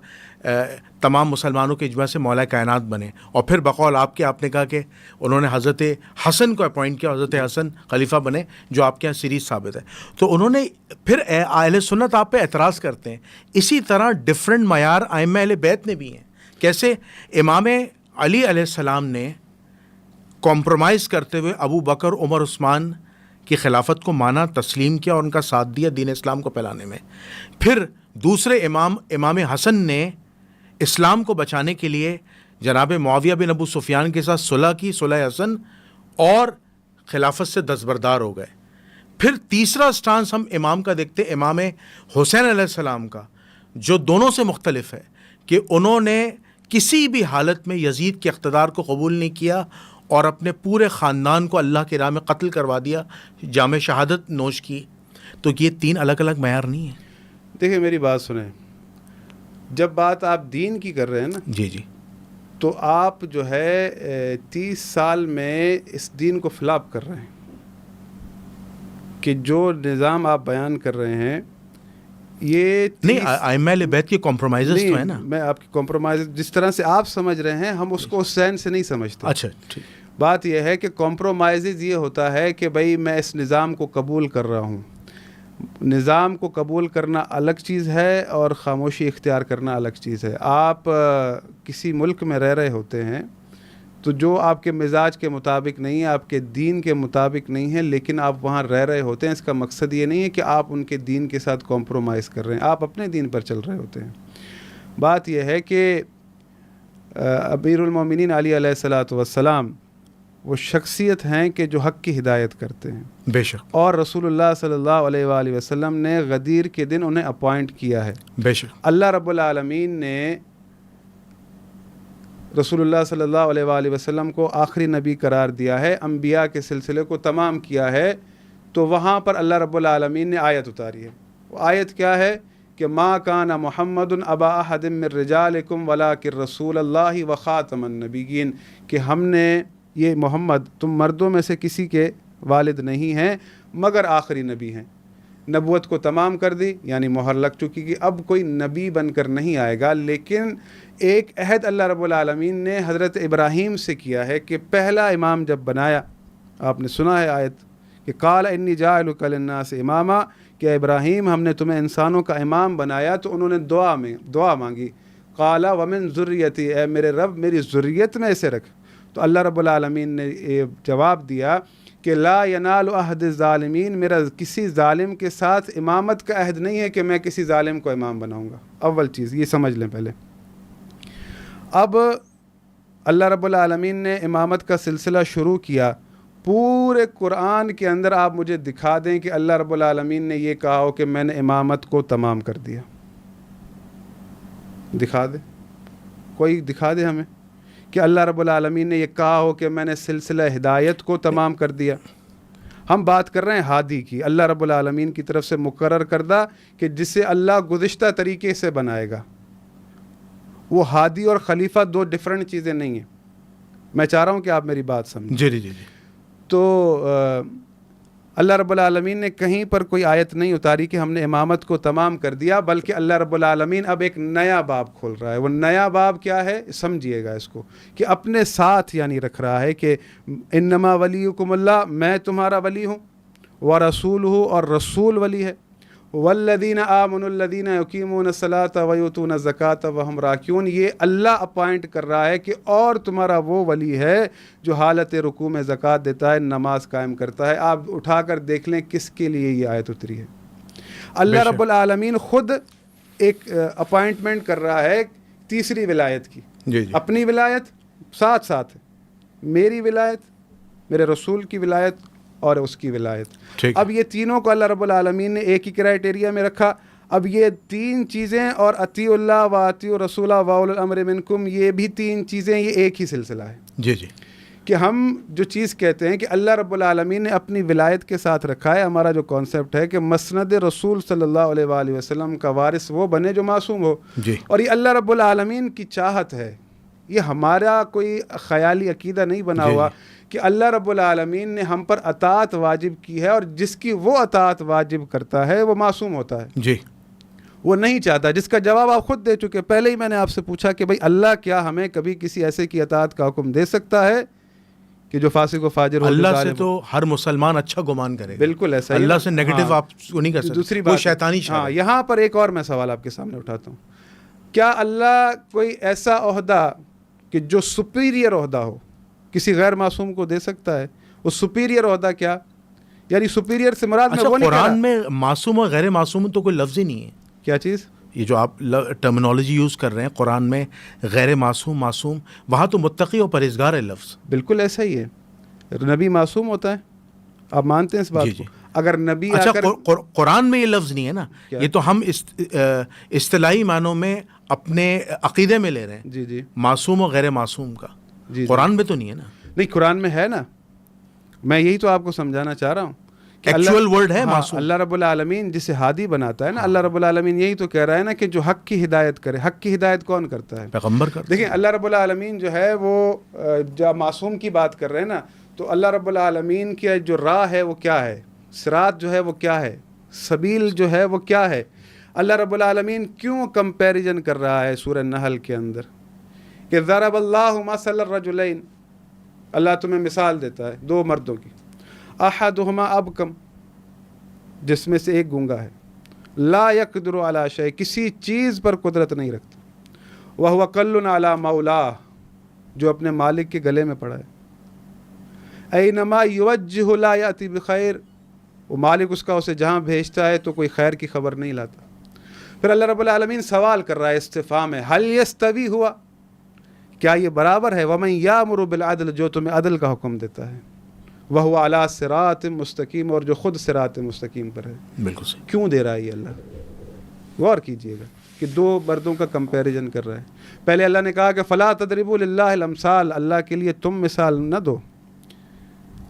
تمام مسلمانوں کے اجماع سے مولا کائنات بنے، اور پھر بقول آپ نے کہا کہ انہوں نے حضرت حسن کو اپوائنٹ کیا، حضرت حسن خلیفہ بنے، جو آپ کے یہاں سیریز ثابت ہے۔ تو انہوں نے پھر اہل سنت آپ پہ اعتراض کرتے ہیں، اسی طرح ڈفرینٹ معیار ائمہ اہل بیت نے بھی ہیں۔ کیسے؟ امام علی علیہ السلام نے کمپرومائز کرتے ہوئے ابو بکر عمر عثمان کی خلافت کو مانا، تسلیم کیا اور ان کا ساتھ دیا دین اسلام کو پھیلانے میں۔ پھر دوسرے امام حسن نے اسلام کو بچانے کے لیے جناب معاویہ بن ابو سفیان کے ساتھ صلح کی، صلح حسن، اور خلافت سے دستبردار ہو گئے۔ پھر تیسرا سٹانس ہم امام کا دیکھتے، امام حسین علیہ السلام کا، جو دونوں سے مختلف ہے، کہ انہوں نے کسی بھی حالت میں یزید کے اقتدار کو قبول نہیں کیا اور اپنے پورے خاندان کو اللہ کی راہ میں قتل کروا دیا، جام شہادت نوش کی۔ تو یہ 3 الگ الگ معیار نہیں ہیں۔ دیکھیں میری بات سنیں، جب بات آپ دین کی کر رہے ہیں نا، جی جی، تو آپ جو ہے 30 سال میں اس دین کو فلاپ کر رہے ہیں۔ کہ جو نظام آپ بیان کر رہے ہیں یہ نہیں ائمہ اہل بیت کے کمپرومائزز تو ہیں نا. میں آپ کی کمپرومائز جس طرح سے آپ سمجھ رہے ہیں ہم اس کو اس ذہن سے نہیں سمجھتے. اچھا ٹھیک. بات یہ ہے کہ کمپرومائزز یہ ہوتا ہے کہ بھائی میں اس نظام کو قبول کر رہا ہوں. نظام کو قبول کرنا الگ چیز ہے اور خاموشی اختیار کرنا الگ چیز ہے. آپ کسی ملک میں رہ رہے ہوتے ہیں تو جو آپ کے مزاج کے مطابق نہیں ہے, آپ کے دین کے مطابق نہیں ہے, لیکن آپ وہاں رہ رہے ہوتے ہیں. اس کا مقصد یہ نہیں ہے کہ آپ ان کے دین کے ساتھ کمپرومائز کر رہے ہیں, آپ اپنے دین پر چل رہے ہوتے ہیں. بات یہ ہے کہ امیر المومنین علی علیہ الصلوۃ والسلام وہ شخصیت ہیں کہ جو حق کی ہدایت کرتے ہیں. بے شک. اور رسول اللہ صلی اللہ علیہ وآلہ وسلم نے غدیر کے دن انہیں اپوائنٹ کیا ہے. بے شک. اللہ رب العالمین نے رسول اللہ صلی اللہ علیہ وآلہ وسلم کو آخری نبی قرار دیا ہے, انبیاء کے سلسلے کو تمام کیا ہے. تو وہاں پر اللہ رب العالمین نے آیت اتاری ہے. وہ آیت کیا ہے کہ ما کان محمد ابا احد من رجالکم ولکن رسول اللہ وخاتم النبیین, کہ ہم نے یہ محمد تم مردوں میں سے کسی کے والد نہیں ہیں مگر آخری نبی ہیں. نبوت کو تمام کر دی یعنی مہر لگ چکی کہ اب کوئی نبی بن کر نہیں آئے گا. لیکن ایک عہد اللہ رب العالمین نے حضرت ابراہیم سے کیا ہے کہ پہلا امام جب بنایا, آپ نے سنا ہے آیت کہ قال انی جاعلک للناس اماما, کہ ابراہیم ہم نے تمہیں انسانوں کا امام بنایا. تو انہوں نے دعا مانگی, قال ومن ذریتی, اے میرے رب میری ذریت میں اسے رکھ. تو اللہ رب العالمین نے جواب دیا کہ لا ینال عہد الظالمین, میرا کسی ظالم کے ساتھ امامت کا عہد نہیں ہے کہ میں کسی ظالم کو امام بناؤں گا. اول چیز یہ سمجھ لیں پہلے. اب اللہ رب العالمین نے امامت کا سلسلہ شروع کیا. پورے قرآن کے اندر آپ مجھے دکھا دیں کہ اللہ رب العالمین نے یہ کہا ہو کہ میں نے امامت کو تمام کر دیا. دکھا دے, کوئی دکھا دے ہمیں کہ اللہ رب العالمین نے یہ کہا ہو کہ میں نے سلسلہ ہدایت کو تمام کر دیا. ہم بات کر رہے ہیں ہادی کی, اللہ رب العالمین کی طرف سے مقرر کردہ کہ جسے اللہ گزشتہ طریقے سے بنائے گا. وہ ہادی اور خلیفہ دو ڈیفرنٹ چیزیں نہیں ہیں. میں چاہ رہا ہوں کہ آپ میری بات سمجھیں. جی جی جی. تو اللہ رب العالمین نے کہیں پر کوئی آیت نہیں اتاری کہ ہم نے امامت کو تمام کر دیا, بلکہ اللہ رب العالمین اب ایک نیا باب کھول رہا ہے. وہ نیا باب کیا ہے سمجھیے گا اس کو, کہ اپنے ساتھ یعنی رکھ رہا ہے کہ انما ولیکم اللہ, میں تمہارا ولی ہوں, ورسولہ, اور رسول ولی ہے, والذین آمنوا الذین یقیمون الصلاۃ ویؤتون الزکاۃ وہم راکعون, یہ اللہ اپوائنٹ کر رہا ہے کہ اور تمہارا وہ ولی ہے جو حالت رکوع میں زکوٰۃ دیتا ہے, نماز قائم کرتا ہے. آپ اٹھا کر دیکھ لیں کس کے لیے یہ آیت اتری ہے. اللہ رب العالمین خود ایک اپوائنٹمنٹ کر رہا ہے تیسری ولایت کی. جی. اپنی ولایت ساتھ ساتھ, میری ولایت, میرے رسول کی ولایت اور اس کی ولایت. اب یہ تینوں کو اللہ رب العالمین نے ایک ہی کرائٹیریا میں رکھا. اب یہ تین چیزیں, اور اطیعوا اللہ و اطیعوا الرسول و اولو الامر منکم, یہ بھی تین چیزیں, یہ ایک ہی سلسلہ ہے. جی جی. کہ ہم جو چیز کہتے ہیں کہ اللہ رب العالمین نے اپنی ولایت کے ساتھ رکھا ہے, ہمارا جو کانسیپٹ ہے کہ مسند رسول صلی اللہ علیہ وآلہ وسلم کا وارث وہ بنے جو معصوم ہو. جی. اور یہ اللہ رب العالمین کی چاہت ہے, یہ ہمارا کوئی خیالی عقیدہ نہیں بنا ہوا کہ اللہ رب العالمین نے ہم پر اطاعت واجب کی ہے, اور جس کی وہ اطاعت واجب کرتا ہے وہ معصوم ہوتا ہے. جی. وہ نہیں چاہتا, جس کا جواب آپ خود دے چکے. پہلے ہی میں نے آپ سے پوچھا کہ بھئی اللہ کیا ہمیں کبھی کسی ایسے کی اطاعت کا حکم دے سکتا ہے کہ جو فاسق و فاجر ہو؟ اللہ سے تو ہر مسلمان اچھا گمان کرے گا. بالکل ایسا ہی. اللہ سے نیگیٹو آپ کو نہیں کر سکتے. دوسری بات شیطانی ہاں, یہاں پر ایک اور میں سوال آپ کے سامنے اٹھاتا ہوں. کیا اللہ کوئی ایسا عہدہ کہ جو سپیریئر عہدہ ہو کسی غیر معصوم کو دے سکتا ہے؟ وہ سپیریئر عہدہ کیا, یعنی سپیریئر سے مراد میں وہ نہیں. قرآن میں معصوم اور غیر معصوم تو کوئی لفظ ہی نہیں ہے. کیا چیز؟ یہ جو آپ ٹرمنالوجی یوز کر رہے ہیں قرآن میں, غیر معصوم, معصوم, وہاں تو متقی اور پرہیزگار ہے لفظ. بالکل ایسا ہی ہے. نبی معصوم ہوتا ہے, آپ مانتے ہیں اس بات کو؟ اگر نبی قرآن میں یہ لفظ نہیں ہے نا, یہ تو ہم اصطلاحی معنوں میں اپنے عقیدے میں لے رہے ہیں. جی جی. معصوم اور غیر معصوم کا قرآن میں تو نہیں ہے نا. نہیں, قرآن میں ہے نا, میں یہی تو آپ کو سمجھانا چاہ رہا ہوں. ایکچوئل ورڈ ہے معصوم. اللہ رب العالمین جسے ہادی بناتا ہے نا, اللہ رب العالمین یہی تو کہہ رہا ہے نا کہ جو حق کی ہدایت کرے. حق کی ہدایت کون کرتا ہے؟ پیغمبر کرتا ہے. دیکھیں اللہ رب العالمین جو ہے وہ جب معصوم کی بات کر رہے ہیں نا, تو اللہ رب العالمین کی جو راہ ہے وہ کیا ہے صراط جو ہے وہ کیا ہے، سبیل جو ہے وہ کیا ہے. اللہ رب العالمین کیوں کمپیریزن کر رہا ہے سورہ نحل کے اندر کہ ضرب اللہ مثل الرجلین، اللہ تمہیں مثال دیتا ہے دو مردوں کی، احدہما ابکم، جس میں سے ایک گونگا ہے، لا یقدر علی شیء، کسی چیز پر قدرت نہیں رکھتا، وہو کل علی مولاہ، جو اپنے مالک کے گلے میں پڑا ہے، اینما یوجہ لا یاتی بخیر، وہ مالک اس کا اسے جہاں بھیجتا ہے تو کوئی خیر کی خبر نہیں لاتا. پھر اللہ رب العالمین سوال کر رہا ہے، استفہام ہے، حل یستوی ہوا، کیا یہ برابر ہے، ومن یامر بالعدل، جو تمہیں عدل کا حکم دیتا ہے، وہو علی صراط مستقیم، اور جو خود صراط مستقیم پر ہے. بالکل صحیح. کیوں دے رہا ہے یہ اللہ؟ غور کیجئے گا کہ دو مردوں کا کمپیریزن کر رہا ہے. پہلے اللہ نے کہا کہ فلا تضربوا للہ الامثال، اللہ کے لیے تم مثال نہ دو،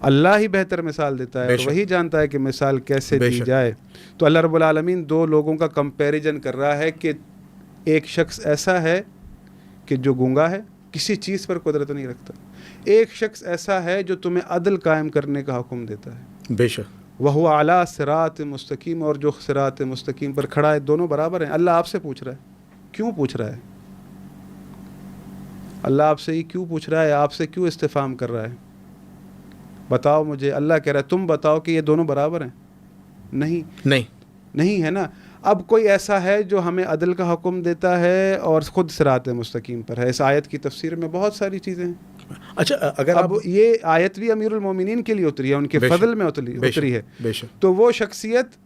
اللہ ہی بہتر مثال دیتا ہے، وہی جانتا ہے کہ مثال کیسے دی جائے. تو اللہ رب العالمین دو لوگوں کا کمپیریزن کر رہا ہے کہ ایک شخص ایسا ہے کہ جو گونگا ہے، کسی چیز پر قدرت نہیں رکھتا، ایک شخص ایسا ہے جو تمہیں عدل قائم کرنے کا حکم دیتا ہے، بے شک، وہو اعلیٰ صراط مستقیم، اور جو صراط مستقیم پر کھڑا ہے. دونوں برابر ہیں. اللہ آپ سے پوچھ رہا ہے، کیوں پوچھ رہا ہے؟ اللہ آپ سے یہ کیوں پوچھ رہا ہے؟ آپ سے کیوں استفہام کر رہا ہے؟ بتاؤ مجھے. اللہ کہہ رہا ہے تم بتاؤ کہ یہ دونوں برابر ہیں. نہیں ہے نا. اب کوئی ایسا ہے جو ہمیں عدل کا حکم دیتا ہے اور خود صراط مستقیم پر ہے. اس آیت کی تفسیر میں بہت ساری چیزیں ہیں. اچھا، اگر اب یہ آیت بھی امیر المومنین کے لیے اتری ہے، ان کے فضل میں اتری ہے. تو وہ شخصیت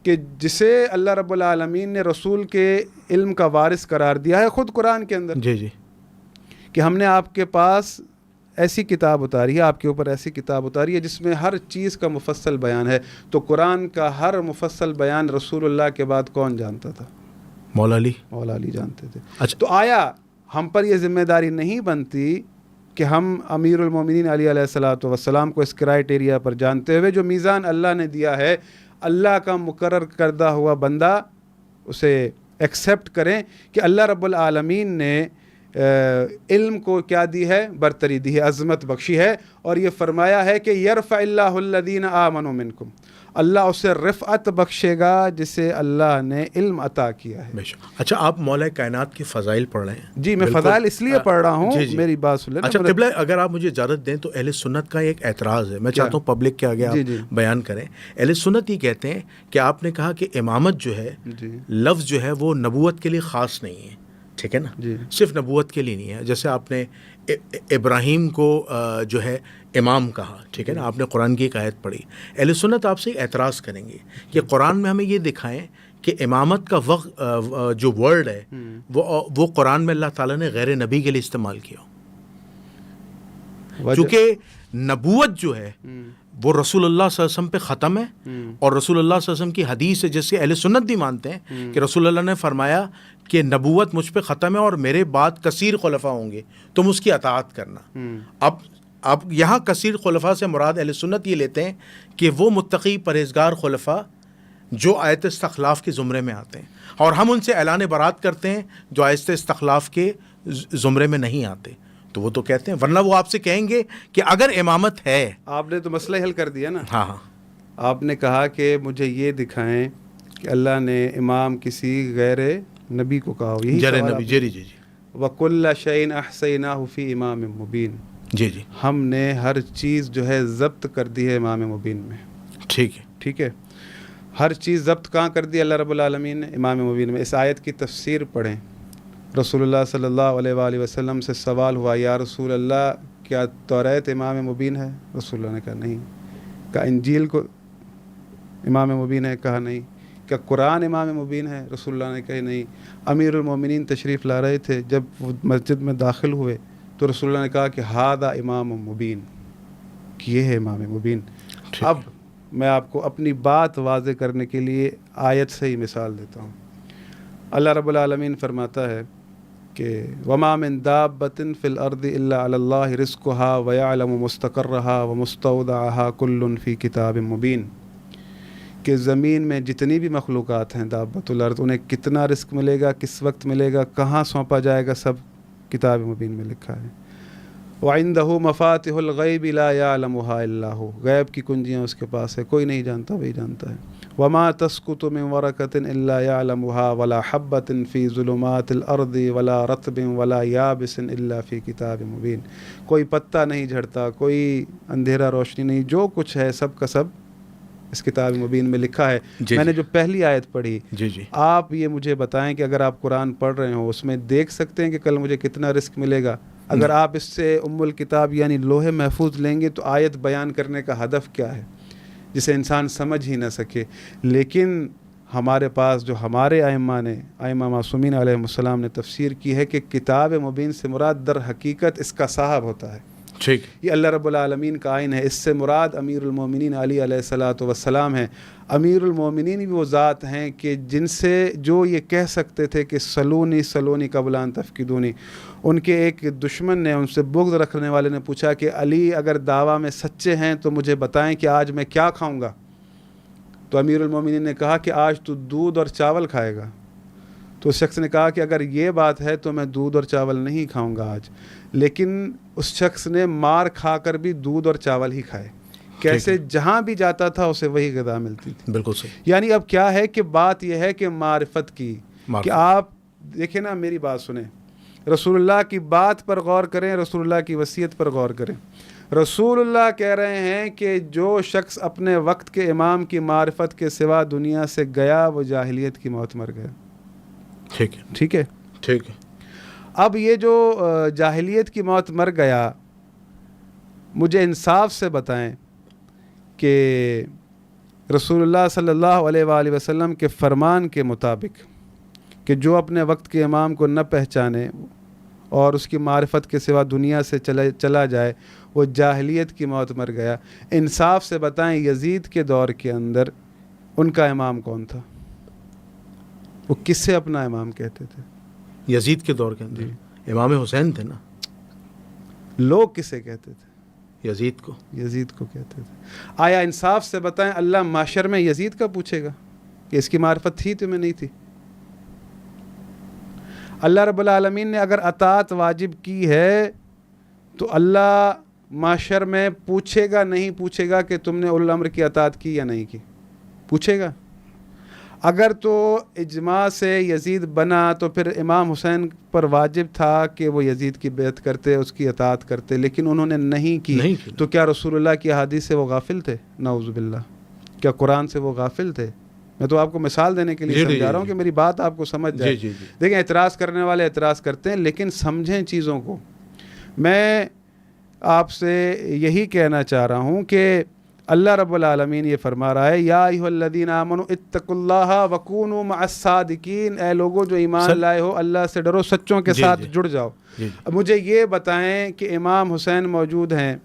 کہ جسے اللہ رب العالمین نے رسول کے علم کا وارث قرار دیا ہے خود قرآن کے اندر، جی کہ ہم نے آپ کے پاس ایسی کتاب اتاری ہے، آپ کے اوپر ایسی کتاب اتاری ہے جس میں ہر چیز کا مفصل بیان ہے. تو قرآن کا ہر مفصل بیان رسول اللہ کے بعد کون جانتا تھا؟ مولا علی جانتے تھے. اچھا، تو آیا ہم پر یہ ذمہ داری نہیں بنتی کہ ہم امیر المومنین علی علیہ الصلوۃ والسلام کو اس کرائٹیریا پر جانتے ہوئے جو میزان اللہ نے دیا ہے، اللہ کا مقرر کردہ ہوا بندہ اسے ایکسیپٹ کریں کہ اللہ رب العالمین نے علم کو کیا دی ہے؟ برتری دی ہے، عظمت بخشی ہے. اور یہ فرمایا ہے کہ یرفع اللہ الذین آمنوا منکم، اللہ اسے رفعت بخشے گا جسے اللہ نے علم عطا کیا ہے. اچھا، آپ مولا کائنات کے فضائل پڑھ رہے ہیں؟ جی، میں فضائل اس لیے پڑھ رہا ہوں، میری بات سن لیں. اچھا قبلہ، اگر آپ مجھے اجازت دیں تو اہل سنت کا ایک اعتراض ہے، میں چاہتا ہوں پبلک کے آگے آپ بیان کریں. اہل سنت یہ کہتے ہیں کہ آپ نے کہا کہ امامت جو ہے لفظ جو ہے وہ نبوت کے لیے خاص نہیں ہے، ٹھیک ہے نا، صرف نبوت کے لیے نہیں ہے. جیسے آپ نے ابراہیم کو جو ہے امام کہا، ٹھیک ہے نا، آپ نے قرآن کی ایک آیت پڑھی. اہل سنت آپ سے اعتراض کریں گے کہ قرآن میں ہمیں یہ دکھائیں کہ امامت کا وقت جو ورڈ ہے وہ قرآن میں اللہ تعالیٰ نے غیر نبی کے لیے استعمال کیا، چونکہ نبوت جو ہے وہ رسول اللہ صلی اللہ علیہ وسلم پہ ختم ہے، اور رسول اللہ صلی اللہ علیہ وسلم کی حدیث ہے جس کے اہل سنت بھی مانتے ہیں کہ رسول اللہ نے فرمایا کہ نبوت مجھ پہ ختم ہے اور میرے بعد کثیر خلفاء ہوں گے، تم اس کی اطاعت کرنا. اب یہاں کثیر خلفاء سے مراد اہل سنت یہ لیتے ہیں کہ وہ متقی پرہیزگار خلفاء جو آیت استخلاف کے زمرے میں آتے ہیں، اور ہم ان سے اعلان برات کرتے ہیں جو آیت استخلاف کے زمرے میں نہیں آتے. تو وہ تو کہتے ہیں، ورنہ وہ آپ سے کہیں گے کہ اگر امامت ہے. آپ نے تو مسئلہ حل کر دیا نا. ہاں، آپ نے کہا کہ مجھے یہ دکھائیں کہ اللہ نے امام کسی غیر نبی کو کہا ہو. یہی نبی. جی. وَكُلَّ شَيْءٍ أَحْصَيْنَاهُ فِي إِمَامٍ مُبِينٍ. جی. ہم نے ہر چیز جو ہے ضبط کر دی ہے امام مبین میں. ٹھیک ہے. ہر چیز ضبط کہاں کر دی اللہ رب العالمین نے؟ امام مبین میں. اس آیت کی تفسیر پڑھیں. رسول اللہ صلی اللہ علیہ وآلہ وسلم سے سوال ہوا، یا رسول اللہ کیا توریت امام مبین ہے؟ رسول اللہ نے کہا نہیں. کہا انجیل کو امام مبین ہے؟ کہا نہیں. کیا قرآن امام مبین ہے؟ رسول اللہ نے کہا نہیں. امیر المومنین تشریف لا رہے تھے، جب وہ مسجد میں داخل ہوئے تو رسول اللہ نے کہا کہ ہذا امام مبین، کہ یہ ہے امام مبین. اب میں آپ کو اپنی بات واضح کرنے کے لیے آیت سے ہی مثال دیتا ہوں. اللہ رب العالمین فرماتا ہے کہ وما من دابۃ فی الارض الا علی اللہ رزقها ویعلم مستقرها ومستودعها کل فی کتاب مبین، کہ زمین میں جتنی بھی مخلوقات ہیں دابۃ الارض، انہیں کتنا رزق ملے گا، کس وقت ملے گا، کہاں سونپا جائے گا، سب کتاب مبین میں لکھا ہے. وعندہ مفاتح الغیب لا یعلمها الا هو، غیب کی کنجیاں اس کے پاس ہے، کوئی نہیں جانتا، وہی جانتا ہے۔ وما تسقط من ورقة الا يعلمها ولا حبة في ظلمات الارض ولا رطب ولا یابس الا في کتاب مبین، کوئی پتا نہیں جھڑتا، کوئی اندھیرا روشنی نہیں، جو کچھ ہے سب کا سب اس کتاب مبین میں لکھا ہے۔ میں نے جو پہلی آیت پڑھی، آپ یہ مجھے بتائیں کہ اگر آپ قرآن پڑھ رہے ہوں اس میں دیکھ سکتے ہیں کہ کل مجھے کتنا رزق ملے گا؟ اگر آپ اس سے ام الکتاب یعنی لوح محفوظ لیں گے تو آیت بیان کرنے کا ہدف کیا ہے جسے انسان سمجھ ہی نہ سکے؟ لیکن ہمارے پاس جو ہمارے ائمہ معصومین علیہ السلام نے تفسیر کی ہے کہ کتاب مبین سے مراد در حقیقت اس کا صاحب ہوتا ہے، ٹھیک، یہ اللہ رب العالمین کا آئین ہے۔ اس سے مراد امیر المومنین علی علیہ الصلاۃ والسلام ہیں۔ امیر المومنین بھی وہ ذات ہیں کہ جن سے جو یہ کہہ سکتے تھے کہ سلونی سلونی قبل ان تفقدونی، ان کے ایک دشمن نے، ان سے بغض رکھنے والے نے پوچھا کہ علی اگر دعویٰ میں سچے ہیں تو مجھے بتائیں کہ آج میں کیا کھاؤں گا؟ تو امیر المومنین نے کہا کہ آج تو دودھ اور چاول کھائے گا۔ تو اس شخص نے کہا کہ اگر یہ بات ہے تو میں دودھ اور چاول نہیں کھاؤں گا آج، لیکن اس شخص نے مار کھا کر بھی دودھ اور چاول ہی کھائے۔ کیسے؟ جہاں بھی جاتا تھا اسے وہی غذا ملتی تھی۔ بالکل صحیح۔ یعنی اب کیا ہے کہ بات یہ ہے کہ معرفت کی، کہ آپ دیکھیں نا، میری بات سنیں، رسول اللہ کی بات پر غور کریں، رسول اللہ کی وصیت پر غور کریں۔ رسول اللہ کہہ رہے ہیں کہ جو شخص اپنے وقت کے امام کی معرفت کے سوا دنیا سے گیا وہ جاہلیت کی موت مر گیا۔ ٹھیک ہے، ٹھیک ہے، ٹھیک ہے۔ اب یہ جو جاہلیت کی موت مر گیا، مجھے انصاف سے بتائیں کہ رسول اللہ صلی اللہ علیہ وآلہ وسلم کے فرمان کے مطابق کہ جو اپنے وقت کے امام کو نہ پہچانے اور اس کی معرفت کے سوا دنیا سے چلا جائے وہ جاہلیت کی موت مر گیا، انصاف سے بتائیں یزید کے دور کے اندر ان کا امام کون تھا؟ وہ کس سے اپنا امام کہتے تھے؟ یزید کے دور کے اندر امام حسین تھے نا۔ لوگ کسے کہتے تھے؟ یزید کو۔ یزید کو کہتے تھے۔ آیا انصاف سے بتائیں اللہ محشر میں یزید کا پوچھے گا کہ اس کی معرفت تھی تمہیں نہیں تھی؟ اللہ رب العالمین نے اگر اطاعت واجب کی ہے تو اللہ محشر میں پوچھے گا، نہیں پوچھے گا کہ تم نے اولو الامر کی اطاعت کی یا نہیں کی؟ پوچھے گا۔ اگر تو اجماع سے یزید بنا تو پھر امام حسین پر واجب تھا کہ وہ یزید کی بیعت کرتے، اس کی اطاعت کرتے، لیکن انہوں نے نہیں کی۔ تو کیا رسول اللہ کی احادیث سے وہ غافل تھے؟ نعوذ باللہ۔ کیا قرآن سے وہ غافل تھے؟ میں تو آپ کو مثال دینے کے لیے سمجھا رہا ہوں کہ میری بات آپ کو سمجھ جائے۔ دیکھیں، اعتراض کرنے والے اعتراض کرتے ہیں لیکن سمجھیں چیزوں کو۔ میں آپ سے یہی کہنا چاہ رہا ہوں کہ اللہ رب العالمین یہ فرما رہا ہے یا ایھا الذین آمنوا اتقوا اللہ وکونوا مع الصادقین، اے لوگوں جو ایمان لائے ہو اللہ سے ڈرو، سچوں کے ساتھ جڑ جاؤ۔ اب مجھے یہ بتائیں کہ امام حسین موجود ہیں،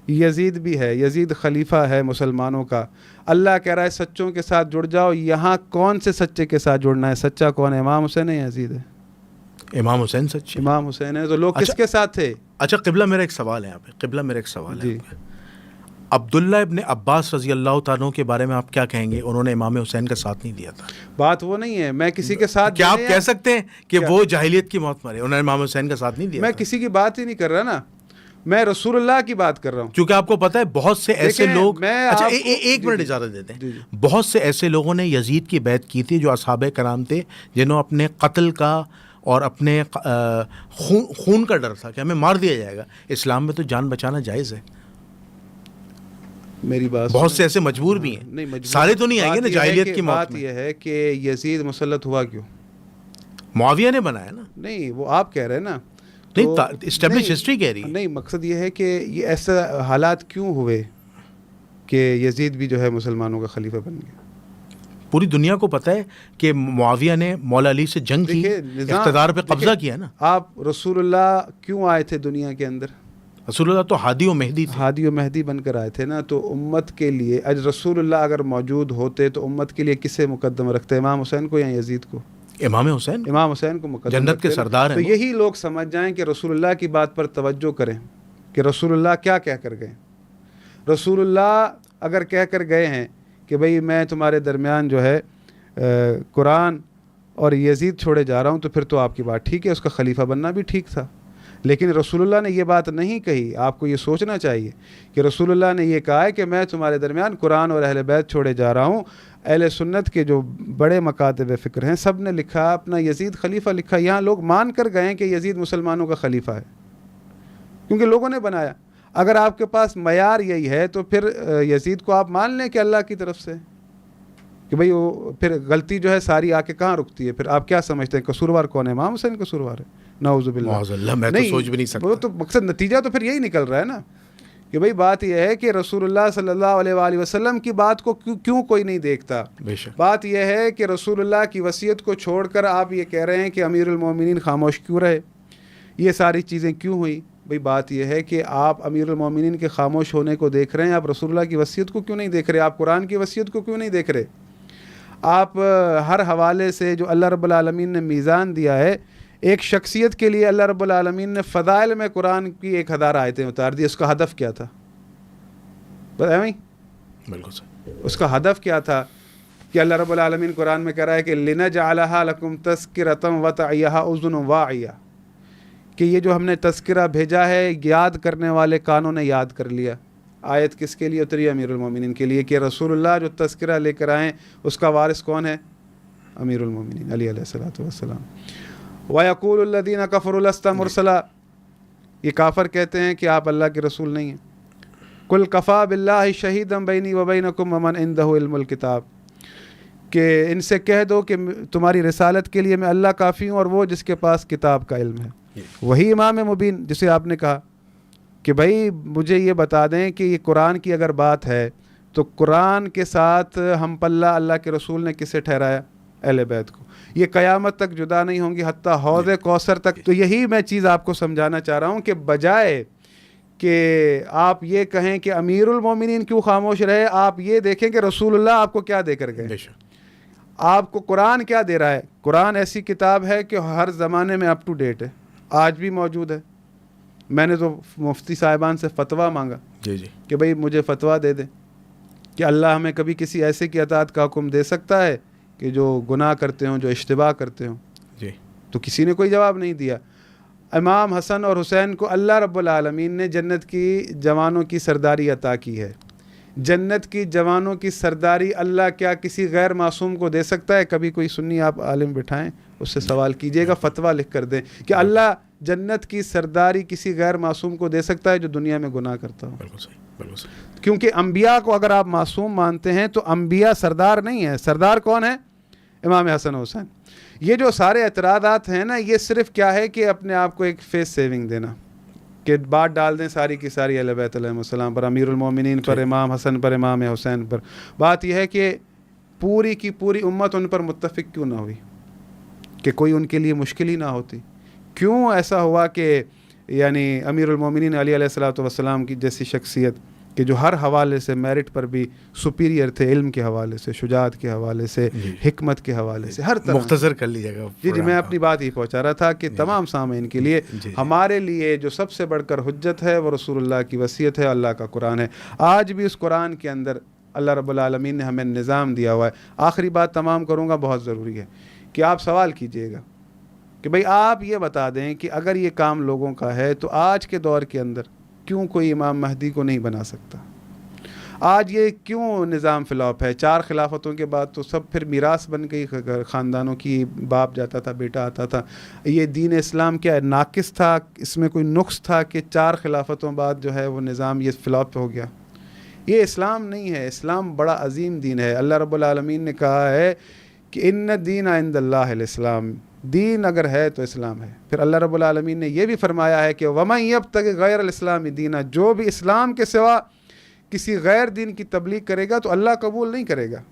یزید بھی ہے، یزید خلیفہ ہے مسلمانوں کا، اللہ کہہ رہا ہے سچوں کے ساتھ جڑ جاؤ، یہاں کون سے سچے کے ساتھ جڑنا ہے؟ سچا کون ہے؟ امام حسین ہے یا یزید ہے؟ امام حسین سچے، امام حسین ہے۔ تو لوگ کس کے ساتھ تھے؟ اچھا قبلہ میرا ایک سوال ہے یہاں پہ، قبلہ میرا ایک سوال ہے، عبداللہ ابن عباس رضی اللہ تعالیٰ کے بارے میں آپ کیا کہیں گے؟ انہوں نے امام حسین کا ساتھ نہیں دیا تھا۔ بات وہ نہیں ہے، میں کسی کے ساتھ، کیا آپ کہہ سکتے ہیں کہ وہ جاہلیت کی موت مرے، انہوں نے امام حسین کا ساتھ نہیں دیا؟ میں کسی کی بات ہی نہیں کر رہا نا، میں رسول اللہ کی بات کر رہا ہوں۔ کیونکہ آپ کو پتہ ہے بہت سے ایسے لوگ، اچھا ایک منٹ اجازت دیتے ہیں، بہت سے ایسے لوگوں نے یزید کی بیعت کی تھی جو اصحاب کرام تھے، جنہوں اپنے قتل کا اور اپنے خون کا ڈر تھا کہ ہمیں مار دیا جائے گا۔ اسلام میں تو جان بچانا جائز ہے۔ میری بات، بہت سے ایسے مجبور بھی ہیں، سارے تو نہیں آئیں گے نا جاہلیت کی موت بات یہ ہے کہ یزید مسلط ہوا کیوں؟ معاویہ نے بنایا نا۔ نہیں، وہ آپ کہہ رہے ہیں نا، نہیں، اسٹیبلش ہسٹری کہہ رہی ہے۔ نہیں، مقصد یہ ہے کہ یہ ایسا حالات کیوں ہوئے کہ یزید بھی جو ہے مسلمانوں کا خلیفہ بن گیا؟ پوری دنیا کو پتہ ہے کہ معاویہ نے مولا علی سے جنگ کی، اقتدار پہ قبضہ کیا نا۔ آپ رسول اللہ کیوں آئے تھے دنیا کے اندر؟ رسول اللہ تو ہادی و مہدی تھے، ہادی و مہدی بن کر آئے تھے نا۔ تو امت کے لیے رسول اللہ اگر موجود ہوتے تو امت کے لیے کسے مقدم رکھتے؟ امام حسین کو یا یزید کو؟ امام حسین، امام حسین کو مقدم، جنت کے سردار ہیں۔ تو یہی لوگ سمجھ جائیں کہ رسول اللہ کی بات پر توجہ کریں کہ رسول اللہ کیا کہہ کر گئے۔ رسول اللہ اگر کہہ کر گئے ہیں کہ بھئی میں تمہارے درمیان جو ہے قرآن اور یزید چھوڑے جا رہا ہوں، تو پھر تو آپ کی بات ٹھیک ہے، اس کا خلیفہ بننا بھی ٹھیک تھا۔ لیکن رسول اللہ نے یہ بات نہیں کہی. آپ کو یہ سوچنا چاہیے کہ رسول اللہ نے یہ کہا ہے کہ میں تمہارے درمیان قرآن اور اہل بیت چھوڑے جا رہا ہوں. اہل سنت کے جو بڑے مکاتب فکر ہیں سب نے لکھا، اپنا یزید خلیفہ لکھا. یہاں لوگ مان کر گئے کہ یزید مسلمانوں کا خلیفہ ہے کیونکہ لوگوں نے بنایا. اگر آپ کے پاس معیار یہی ہے تو پھر یزید کو آپ مان لیں کہ اللہ کی طرف سے، کہ بھئی وہ پھر غلطی جو ہے ساری آ کے کہاں رکتی ہے؟ پھر آپ کیا سمجھتے ہیں قصوروار کون ہے؟ امام حسین قصوروار ہے؟ نعوذ باللہ. معاذ اللہ، میں تو سوچ بھی نہیں سکتا. وہ تو مقصد نتیجہ تو پھر یہی نکل رہا ہے نا کہ بھئی بات یہ ہے کہ رسول اللہ صلی اللہ علیہ وآلہ وسلم کی بات کو کیوں کوئی نہیں دیکھتا. بے شک. بات یہ ہے کہ رسول اللہ کی وصیت کو چھوڑ کر آپ یہ کہہ رہے ہیں کہ امیر المومنین خاموش کیوں رہے، یہ ساری چیزیں کیوں ہوئی. بھئی بات یہ ہے کہ آپ امیر المومنین کے خاموش ہونے کو دیکھ رہے ہیں، آپ رسول اللہ کی وصیت کو کیوں نہیں دیکھ رہے؟ آپ قرآن کی وصیت کو کیوں نہیں دیکھ رہے؟ آپ ہر حوالے سے جو اللہ رب العالمین نے میزان دیا ہے، ایک شخصیت کے لیے اللہ رب العالمین نے فضائل میں قرآن کی 1000 آیتیں اتار دی. اس کا ہدف کیا تھا؟ بالکل صحیح. اس کا ہدف کیا تھا کہ اللہ رب العالمین قرآن میں کہہ رہا ہے کہ لِنَجْعَلَهَا لَكُمْ تَذْكِرَةً وَتَعِيَهَا أُذُنٌ وَاعِيَةٌ، کہ یہ جو ہم نے تذکرہ بھیجا ہے یاد کرنے والے کانوں نے یاد کر لیا. آیت کس کے لیے اتری؟ امیر المومنین کے لیے، کہ رسول اللہ جو تذکرہ لے کر آئیں اس کا وارث کون ہے؟ امیر المومنین علی علیہ الصلوۃ والسلام. وَيَقُولُ الَّذِينَ كَفَرُوا لَسْتَ مُرْسَلًا، یہ کافر کہتے ہیں کہ آپ اللہ کے رسول نہیں ہیں. قُلْ كَفَىٰ بِاللَّهِ شَهِيدًا بَيْنِي وَبَيْنَكُمْ وَمَنْ عِندَهُ عِلْمُ الْكِتَابِ، کہ ان سے کہہ دو کہ تمہاری رسالت کے لیے میں اللہ کافی ہوں اور وہ جس کے پاس کتاب کا علم ہے. وہی امام مبین جسے آپ نے کہا کہ بھائی مجھے یہ بتا دیں کہ یہ قرآن کی اگر بات ہے تو قرآن کے ساتھ ہم پلہ اللہ کے رسول نے کسے ٹھہرایا؟ اہل بیت کو. یہ قیامت تک جدا نہیں ہوں گی حتیٰ حوض کوثر تک. تو یہی میں چیز آپ کو سمجھانا چاہ رہا ہوں کہ بجائے کہ آپ یہ کہیں کہ امیر المومنین کیوں خاموش رہے، آپ یہ دیکھیں کہ رسول اللہ آپ کو کیا دے کر گئے. آپ کو قرآن کیا دے رہا ہے؟ قرآن ایسی کتاب ہے کہ ہر زمانے میں اپ ٹو ڈیٹ ہے، آج بھی موجود ہے. میں نے تو مفتی صاحبان سے فتویٰ مانگا کہ بھئی مجھے فتویٰ دے دیں کہ اللہ ہمیں کبھی کسی ایسے کی اطاعت کا حکم دے سکتا ہے کہ جو گناہ کرتے ہوں، جو اشتباہ کرتے ہوں. تو کسی نے کوئی جواب نہیں دیا. امام حسن اور حسین کو اللہ رب العالمین نے جنت کی جوانوں کی سرداری عطا کی ہے. جنت کی جوانوں کی سرداری اللہ کیا کسی غیر معصوم کو دے سکتا ہے؟ کبھی کوئی سنی آپ عالم بٹھائیں، اس سے سوال کیجئے گا، فتویٰ لکھ کر دیں کہ اللہ جنت کی سرداری کسی غیر معصوم کو دے سکتا ہے جو دنیا میں گناہ کرتا ہو. بالکل صحیح، بالکل صحیح. کیونکہ انبیاء کو اگر آپ معصوم مانتے ہیں تو انبیاء سردار نہیں ہیں. سردار کون ہے؟ امام حسن و حسین. یہ جو سارے اعتراضات ہیں نا، یہ صرف کیا ہے کہ اپنے آپ کو ایک فیس سیونگ دینا، کہ بات ڈال دیں ساری کی ساری اہل بیت علیہ السلام پر، امیر المومنین پر، امام حسن پر، امام حسین پر. بات یہ ہے کہ پوری کی پوری امت ان پر متفق کیوں نہ ہوئی، کہ کوئی ان کے لیے مشکل ہی نہ ہوتی. کیوں ایسا ہوا کہ یعنی امیر المومنین علی علیہ الصلوۃ والسلام کی جیسی شخصیت کہ جو ہر حوالے سے میرٹ پر بھی سپیریئر تھے، علم کے حوالے سے، شجاعت کے حوالے سے، حکمت کے حوالے سے، ہر طرح. مختصر کر لیجیے گا. جی میں اپنی بات ہی پہنچا رہا تھا کہ تمام سامعین کے لیے ہمارے لیے جو سب سے بڑھ کر حجت ہے وہ رسول اللہ کی وصیت ہے، اللہ کا قرآن ہے. آج بھی اس قرآن کے اندر اللہ رب العالمین نے ہمیں نظام دیا ہوا ہے. آخری بات تمام کروں گا، بہت ضروری ہے کہ آپ سوال کیجئے گا کہ بھئی آپ یہ بتا دیں کہ اگر یہ کام لوگوں کا ہے تو آج کے دور کے اندر کیوں کوئی امام مہدی کو نہیں بنا سکتا؟ آج یہ کیوں نظام فلاپ ہے؟ 4 خلافتوں کے بعد تو سب پھر میراث بن گئی خاندانوں کی، باپ جاتا تھا، بیٹا آتا تھا. یہ دین اسلام کیا ناقص تھا؟ اس میں کوئی نقص تھا کہ 4 خلافتوں بعد جو ہے وہ نظام یہ فلاپ ہو گیا؟ یہ اسلام نہیں ہے. اسلام بڑا عظیم دین ہے. اللہ رب العالمین نے کہا ہے کہ ان الدین عند اللہ الاسلام، دین اگر ہے تو اسلام ہے. پھر اللہ رب العالمین نے یہ بھی فرمایا ہے کہ وَمَن يَبْتَغِ غَيْرَ الْإِسْلَامِ دِينًا، جو بھی اسلام کے سوا کسی غیر دین کی تبلیغ کرے گا تو اللہ قبول نہیں کرے گا.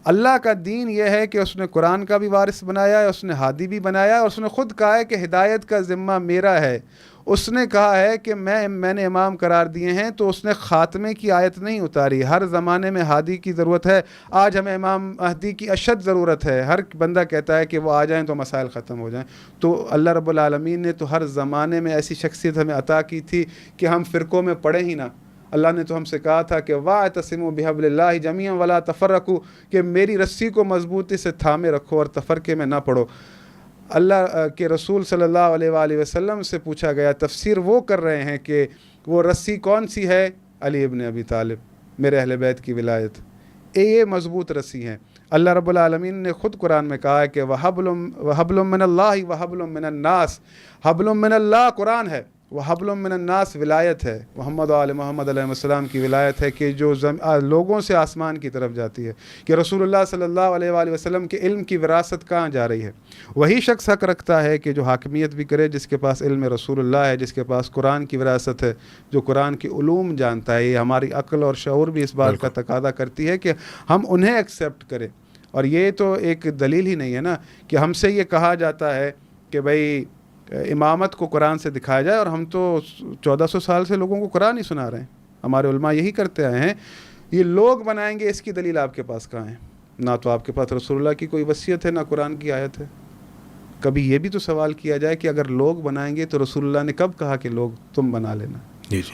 اللہ کا دین یہ ہے کہ اس نے قرآن کا بھی وارث بنایا ہے، اس نے ہادی بھی بنایا ہے، اور اس نے خود کہا ہے کہ ہدایت کا ذمہ میرا ہے. اس نے کہا ہے کہ میں نے امام قرار دیے ہیں، تو اس نے خاتمے کی آیت نہیں اتاری. ہر زمانے میں ہادی کی ضرورت ہے. آج ہمیں امام مہدی کی اشد ضرورت ہے. ہر بندہ کہتا ہے کہ وہ آ جائیں تو مسائل ختم ہو جائیں. تو اللہ رب العالمین نے تو ہر زمانے میں ایسی شخصیت ہمیں عطا کی تھی کہ ہم فرقوں میں پڑے ہی نہ. اللہ نے تو ہم سے کہا تھا کہ وَاعْتَصِمُوا بِحَبْلِ اللَّهِ جَمِيعًا وَلَا تَفَرَّقُوا، کہ میری رسی کو مضبوطی سے تھامے رکھو اور تفرقے میں نہ پڑو. اللہ کے رسول صلی اللہ علیہ وآلہ وسلم سے پوچھا گیا، تفسیر وہ کر رہے ہیں کہ وہ رسی کون سی ہے؟ علی ابن ابی طالب، میرے اہل بیت کی ولایت، یہ مضبوط رسی ہیں۔ اللہ رب العالمین نے خود قرآن میں کہا ہے کہ وَحَبْلٌ مِّنَ اللَّهِ وَحَبْلٌ مِّنَ النَّاسِ، حبل من اللہ قرآن ہے، وحبل من الناس ولایت ہے، محمد و آل محمد علیہ السلام کی ولایت ہے کہ جو لوگوں سے آسمان کی طرف جاتی ہے، کہ رسول اللہ صلی اللہ علیہ وآلہ وسلم کے علم کی وراثت کہاں جا رہی ہے؟ وہی شخص حق رکھتا ہے کہ جو حاکمیت بھی کرے، جس کے پاس علم رسول اللہ ہے، جس کے پاس قرآن کی وراثت ہے، جو قرآن کی علوم جانتا ہے۔ یہ ہماری عقل اور شعور بھی اس بات کا تقاضا کرتی ہے کہ ہم انہیں ایکسیپٹ کریں۔ اور یہ تو ایک دلیل ہی نہیں ہے نا کہ ہم سے یہ کہا جاتا ہے کہ بھائی امامت کو قرآن سے دکھایا جائے، اور ہم تو 1400 سال سے لوگوں کو قرآن ہی سنا رہے ہیں، ہمارے علماء یہی کرتے آئے ہیں۔ یہ لوگ بنائیں گے، اس کی دلیل آپ کے پاس کہاں ہے؟ نہ تو آپ کے پاس رسول اللہ کی کوئی وصیت ہے، نہ قرآن کی آیت ہے۔ کبھی یہ بھی تو سوال کیا جائے کہ اگر لوگ بنائیں گے تو رسول اللہ نے کب کہا کہ لوگ تم بنا لینا؟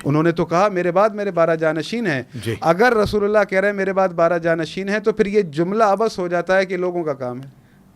انہوں نے تو کہا میرے بعد میرے 12 جانشین ہیں۔ اگر رسول اللہ کہہ رہے ہیں میرے بعد 12 جانشین ہیں، تو پھر یہ جملہ عبث ہو جاتا ہے کہ لوگوں کا کام ہے۔